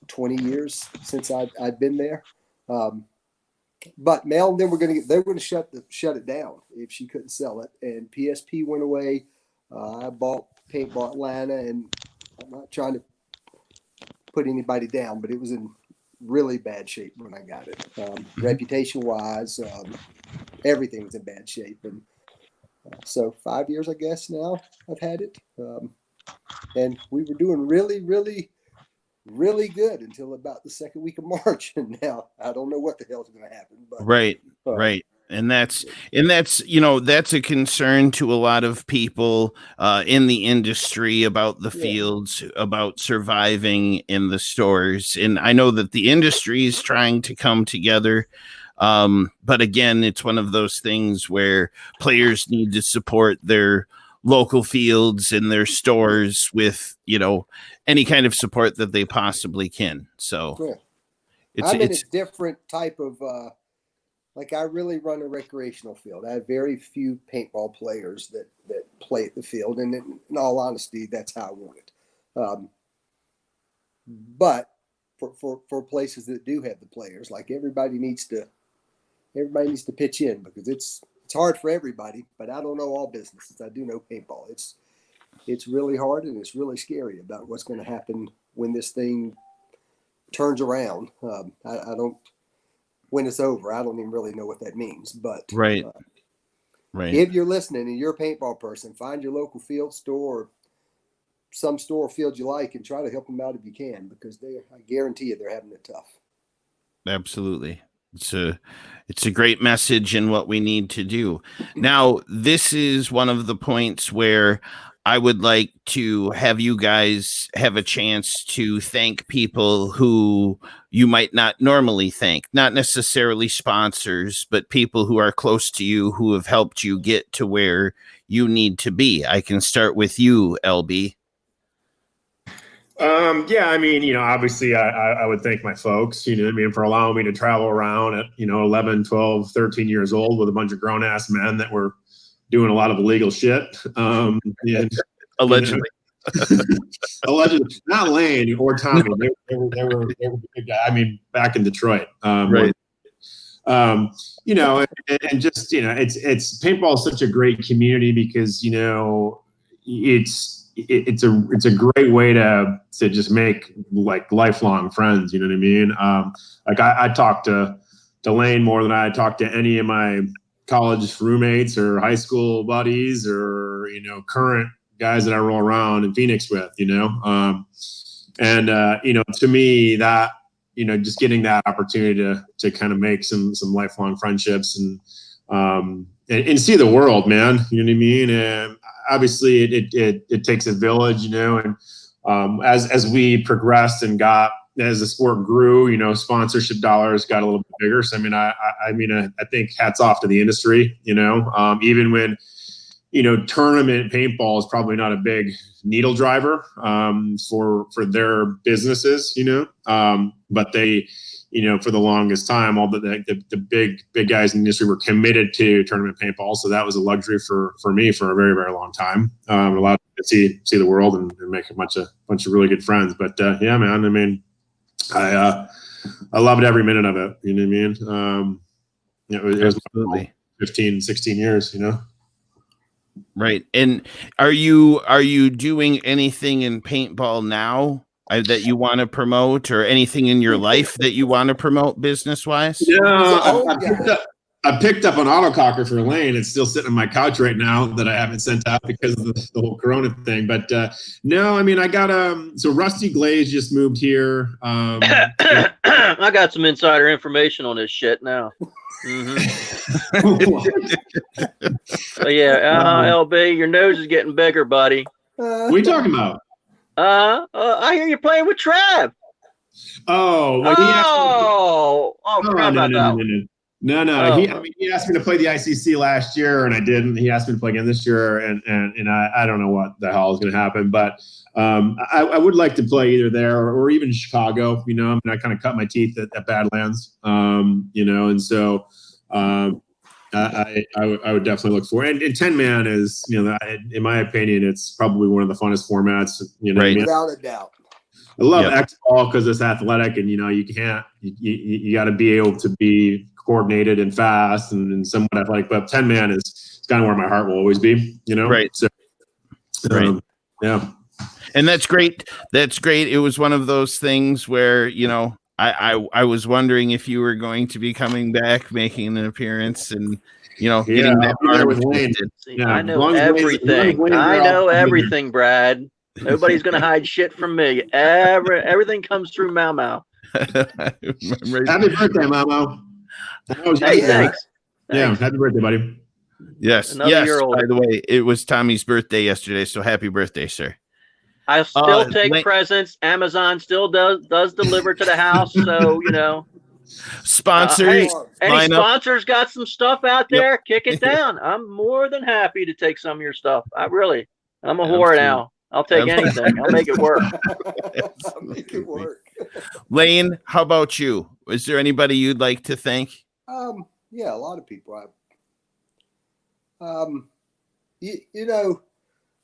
20 years since I'd been there. But Mel, then they were going to shut it down if she couldn't sell it. And PSP went away. I bought Paintball Atlanta, and I'm not trying to put anybody down, but it was in really bad shape when I got it. Reputation wise, everything was in bad shape. And so 5 years, I guess now I've had it. And we were doing really, really, really good until about the second week of March. And now I don't know what the hell is going to happen. But Right. And that's that's a concern to a lot of people in the industry about the fields, about surviving in the stores. And I know that the industry is trying to come together. But again, it's one of those things where players need to support their local fields and their stores with, any kind of support that they possibly can. So I'm in a different type of, like I really run a recreational field. I have very few paintball players that play at the field. And in all honesty, that's how I want it. But for places that do have the players, like everybody needs to pitch in, because it's hard for everybody, but I don't know all businesses. I do know paintball. It's really hard, and it's really scary about what's going to happen when this thing turns around. I don't, when it's over, I don't even really know what that means, but right. If you're listening and you're a paintball person, find your local field store, or some store or field you like, and try to help them out if you can, because I guarantee you they're having it tough. Absolutely. It's a great message and what we need to do. Now, this is one of the points where I would like to have you guys have a chance to thank people who you might not normally thank, not necessarily sponsors, but people who are close to you, who have helped you get to where you need to be. I can start with you, LB. Yeah, I mean, obviously I would thank my folks, for allowing me to travel around at, 11, 12, 13 years old with a bunch of grown ass men that were doing a lot of illegal shit. Allegedly. Allegedly, not Lane or Tommy. They were big guys. I mean, back in Detroit. Right. And just, it's paintball is such a great community because, it's a great way to just make like lifelong friends. You know what I mean? Like I talk to Lane more than I talk to any of my college roommates or high school buddies or, current guys that I roll around in Phoenix with, to me that, just getting that opportunity to kind of make some lifelong friendships and see the world, man. You know what I mean? And obviously it takes a village, and as we progressed and as the sport grew, sponsorship dollars got a little bit bigger. So, I think hats off to the industry, even when, tournament paintball is probably not a big needle driver for their businesses, but they, for the longest time, all the big guys in the industry were committed to tournament paintball. So that was a luxury for me for a very, very long time. Allowed me to see the world and make a bunch of really good friends. But yeah, man, I mean, I loved every minute of it. You know what I mean? It was Absolutely. 15, 16 years, Right. And are you doing anything in paintball now that you want to promote, or anything in your life that you want to promote business wise? Yeah, I picked up an autococker for Lane. It's still sitting on my couch right now that I haven't sent out because of the whole Corona thing. But no, I mean, I got so Rusty Glaze just moved here. I got some insider information on this shit now. LB, your nose is getting bigger, buddy. What are you talking about? I hear you're playing with Trav. Oh, well, No. He asked me to play the ICC last year, and I didn't. He asked me to play again this year, and I don't know what the hell is going to happen. But I would like to play either there or even Chicago. I kind of cut my teeth at Badlands. And so I would definitely look for it. And 10-man is, in my opinion, it's probably one of the funnest formats. Right. Without a doubt. I love X-ball because it's athletic, and you got to be able to be coordinated and fast and somewhat athletic. But 10-man is kind of where my heart will always be. Right. So, right. Yeah. And that's great. That's great. It was one of those things where I was wondering if you were going to be coming back, making an appearance, and getting that arm twisted. I know everything. I know everything, Brad. Nobody's gonna hide shit from me. Everything comes through Mau. Happy birthday, Mamo. Hey, thanks. Yeah, Thanks. happy birthday, buddy. Yes. Another Yes. year older. By the way, it was Tommy's birthday yesterday, so happy birthday, sir. I still take Lane- presents. Amazon still does deliver to the house. So, Sponsors. hey, any line up. sponsors got some stuff out Yep. there? Kick it down. I'm more than happy to take some of your stuff. I'm a whore Absolutely. now. I'll take anything. I'll make it work. I'll make it work. Lane, how about you? Is there anybody you'd like to thank? Yeah, a lot of people. You know,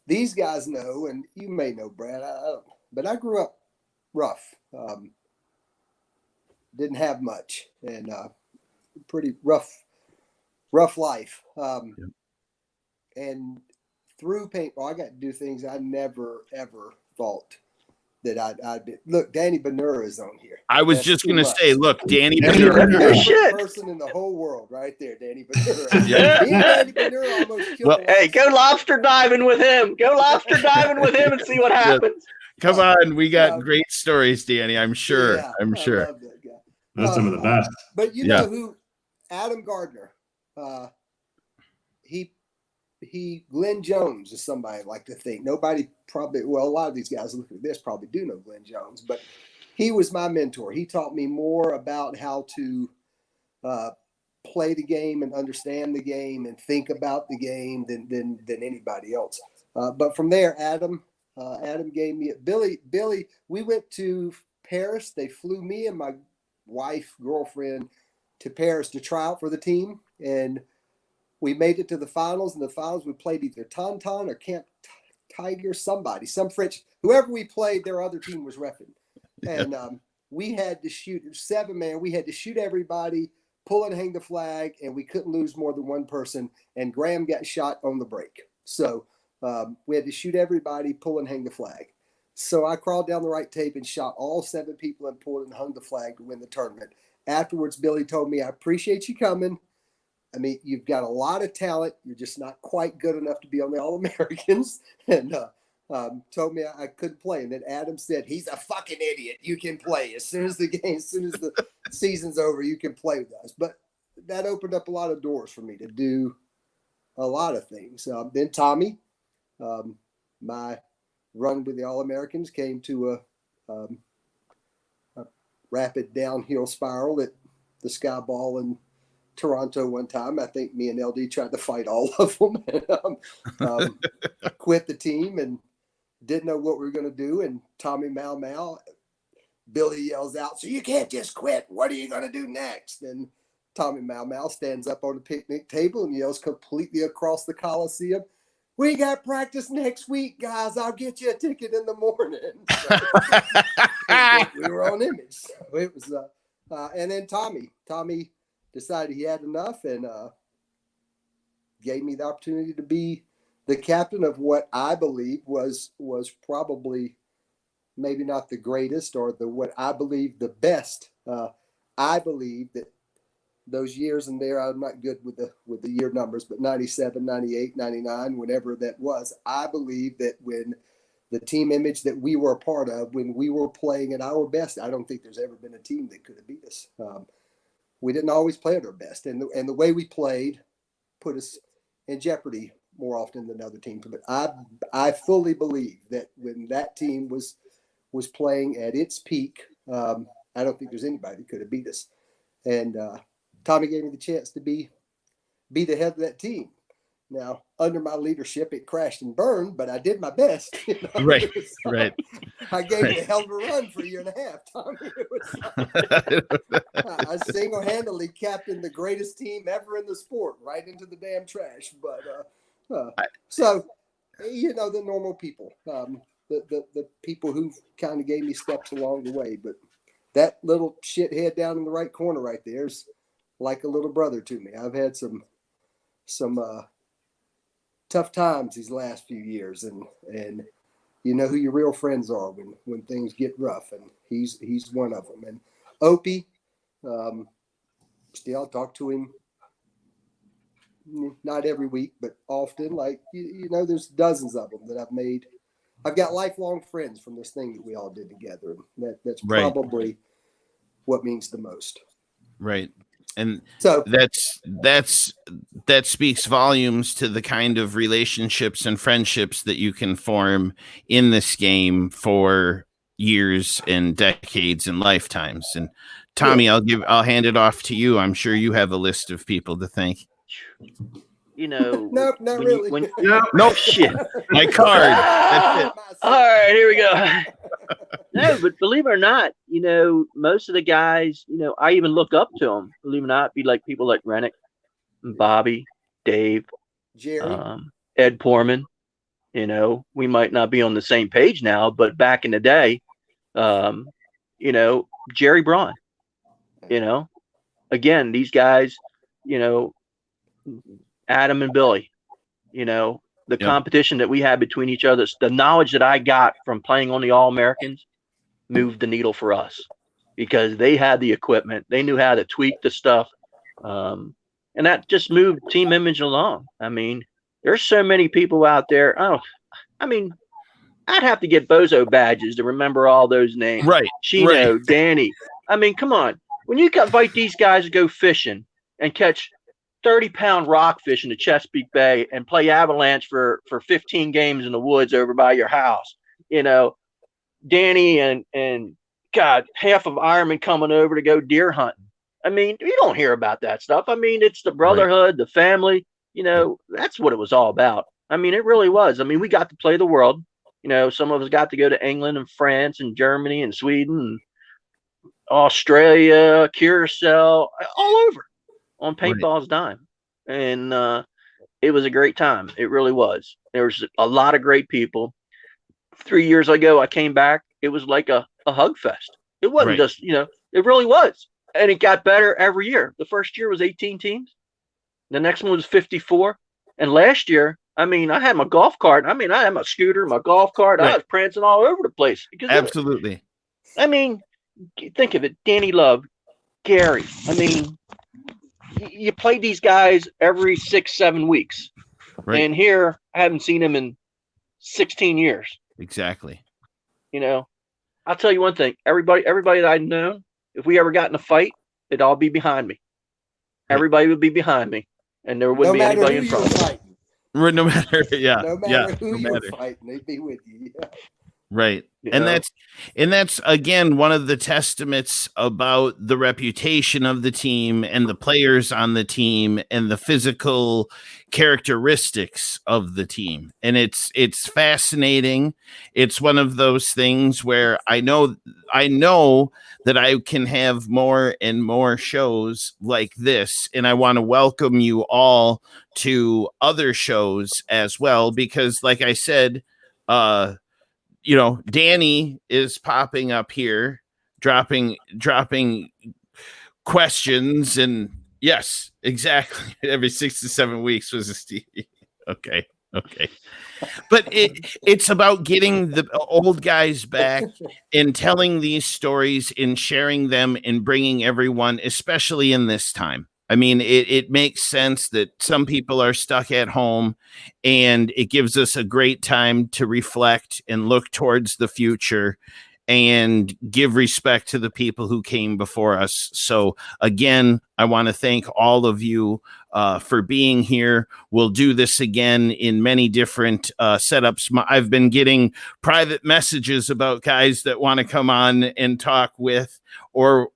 these guys know, and you may know, Brad. But I grew up rough. Didn't have much, and pretty rough life. And through paintball, I got to do things I never ever thought that I'd be. Look, Danny Benura is on here. I was That's just too going to much. say, look, Danny Danny Benura. Benura. Favorite Shit. person in the whole world, right there, Danny Benura. Yeah. Me and Danny Benura almost killed. Well, a Hey, go lobster diving with him. Go lobster diving with him and see what happens. Come on, we got great stories, Danny. I'm sure. Yeah, I'm sure. I love that guy. That's some of the best. But you Yeah. know who? Adam Gardner. Glenn Jones is somebody I like to think. Nobody probably, well, a lot of these guys looking at this probably do know Glenn Jones, but he was my mentor. He taught me more about how to play the game and understand the game and think about the game than anybody else. But from there, Adam gave me Billy. We went to Paris. They flew me and my wife, girlfriend to Paris to try out for the team, and we made it to the finals. In the finals, we played either Tauntaun or Camp Tiger, some French, whoever we played, their other team was reffing. And we had to shoot 7-man. We had to shoot everybody, pull and hang the flag, and we couldn't lose more than one person. And Graham got shot on the break. So we had to shoot everybody, pull and hang the flag. So I crawled down the right tape and shot all 7 people and pulled and hung the flag to win the tournament. Afterwards, Billy told me, I appreciate you coming. I mean, you've got a lot of talent. You're just not quite good enough to be on the All-Americans. And told me I couldn't play. And then Adam said, he's a fucking idiot. You can play. As soon as the season's over, you can play with us. But that opened up a lot of doors for me to do a lot of things. Then Tommy, my run with the All-Americans came to a rapid downhill spiral at the Sky Ball in Toronto one time. I think me and LD tried to fight all of them and quit the team and didn't know what we were going to do. And Tommy Mau, Billy yells out, so you can't just quit. What are you going to do next? And Tommy Mau stands up on the picnic table and yells completely across the Coliseum, we got practice next week, guys. I'll get you a ticket in the morning. So, we were on image. So it was, and then Tommy decided he had enough and gave me the opportunity to be the captain of what I believe was probably maybe not the greatest or what I believe the best. I believe that those years in there, I'm not good with the year numbers, but 97, 98, 99, whenever that was, I believe that when the team image that we were a part of, when we were playing at our best, I don't think there's ever been a team that could have beat us. We didn't always play at our best, and the way we played put us in jeopardy more often than other teams. But I fully believe that when that team was playing at its peak, I don't think there's anybody that could have beat us. And Tommy gave me the chance to be the head of that team. Now, under my leadership, it crashed and burned, but I did my best. You know? Right, So right. I gave it a hell of a run for a year and a half, Tommy. I single-handedly captained the greatest team ever in the sport right into the damn trash. But so, you know, the normal people, the people who kind of gave me steps along the way. But that little shithead down in the right corner right there is like a little brother to me. I've had some tough times these last few years, and you know who your real friends are when things get rough, and he's one of them. And Opie, still talk to him not every week, but often. Like you know, there's dozens of them that I've made. I've got lifelong friends from this thing that we all did together, and that's Right. probably what means the most. Right. And So that speaks volumes to the kind of relationships and friendships that you can form in this game for years and decades and lifetimes. And Tommy, I'll hand it off to you. I'm sure you have a list of people to thank. You know, nope, not when really. Nope. Shit. My card. That's it. All right, here we go. No, but believe it or not, you know, most of the guys, you know, I even look up to them. Believe it or not, be like people like Rennick, Bobby, Dave, Jerry, Ed Porman. You know, we might not be on the same page now, but back in the day, you know, Jerry Braun. You know, again, these guys, you know, Adam and Billy. You know, the competition that we had between each other, the knowledge that I got from playing on the All Americans moved the needle for us because they had the equipment, they knew how to tweak the stuff, and that just moved team image along. I mean, there's so many people out there. Oh, I mean, I'd have to get bozo badges to remember all those names. Right. Chino, Danny. I mean, come on. When you invite these guys to go fishing and catch 30-pound rockfish in the Chesapeake Bay and play avalanche for 15 games in the woods over by your house, you know, Danny and God, half of Ironman coming over to go deer hunting. I mean, you don't hear about that stuff. I mean, it's the brotherhood, the family, you know, that's what it was all about. I mean, it really was. I mean, we got to play the world. You know, some of us got to go to England and France and Germany and Sweden and Australia, Curacao, all over on paintball's dime. And it was a great time. It really was. There was a lot of great people. 3 years ago, I came back. It was like a hug fest. It wasn't just, you know, it really was. And it got better every year. The first year was 18 teams. The next one was 54. And last year, I mean, I had my golf cart. I mean, I had my scooter, my golf cart. I was prancing all over the place. Absolutely. I mean, think of it. Danny Love, Gary. I mean, you play these guys every 6-7 weeks. Right. And here, I haven't seen him in 16 years. Exactly. You know, I'll tell you one thing. Everybody that I've known, if we ever got in a fight, it'd all be behind me. Everybody would be behind me. And there wouldn't be anybody in front of me. No matter, no matter who you're fighting, they'd be with you. Yeah. Right. And that's again one of the testaments about the reputation of the team and the players on the team and the physical characteristics of the team. And it's fascinating. It's one of those things where I know that I can have more and more shows like this, and I want to welcome you all to other shows as well, because like I said, you know, Danny is popping up here, dropping questions, and yes, exactly. Every 6 to 7 weeks was a Stevie. Okay. But it's about getting the old guys back and telling these stories and sharing them and bringing everyone, especially in this time. I mean, it makes sense that some people are stuck at home, and it gives us a great time to reflect and look towards the future and give respect to the people who came before us. So again, I want to thank all of you for being here. We'll do this again in many different setups. I've been getting private messages about guys that want to come on and talk with or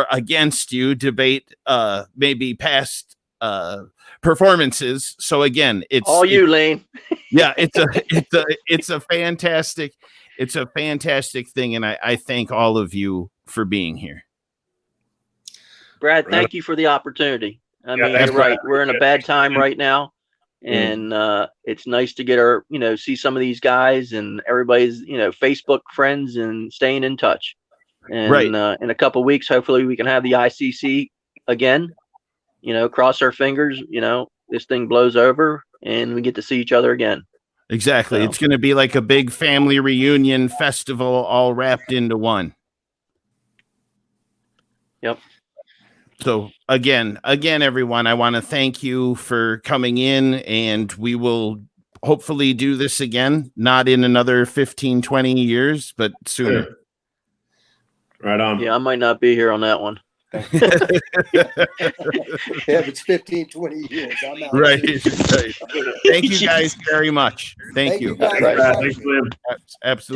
against you, debate maybe past performances. So again, it's all you, Lane. Yeah, it's a fantastic thing, and I thank all of you for being here. Brad, thank you for the opportunity. I mean, you're right. We're in a bad time right now, and it's nice to get see some of these guys and everybody's, Facebook friends and staying in touch. And in a couple of weeks, hopefully we can have the ICC again. Cross our fingers. This thing blows over and we get to see each other again. Exactly. So it's going to be like a big family reunion festival all wrapped into one. Yep. So again, everyone, I want to thank you for coming in, and we will hopefully do this again, not in another 15, 20 years, but sooner. Right on. Yeah, I might not be here on that one. Yeah, if it's 15, 20 years, I'm out. Right. Thank you guys very much. Thank you. guys. Right. for having Thanks, me. Liam. Absolutely.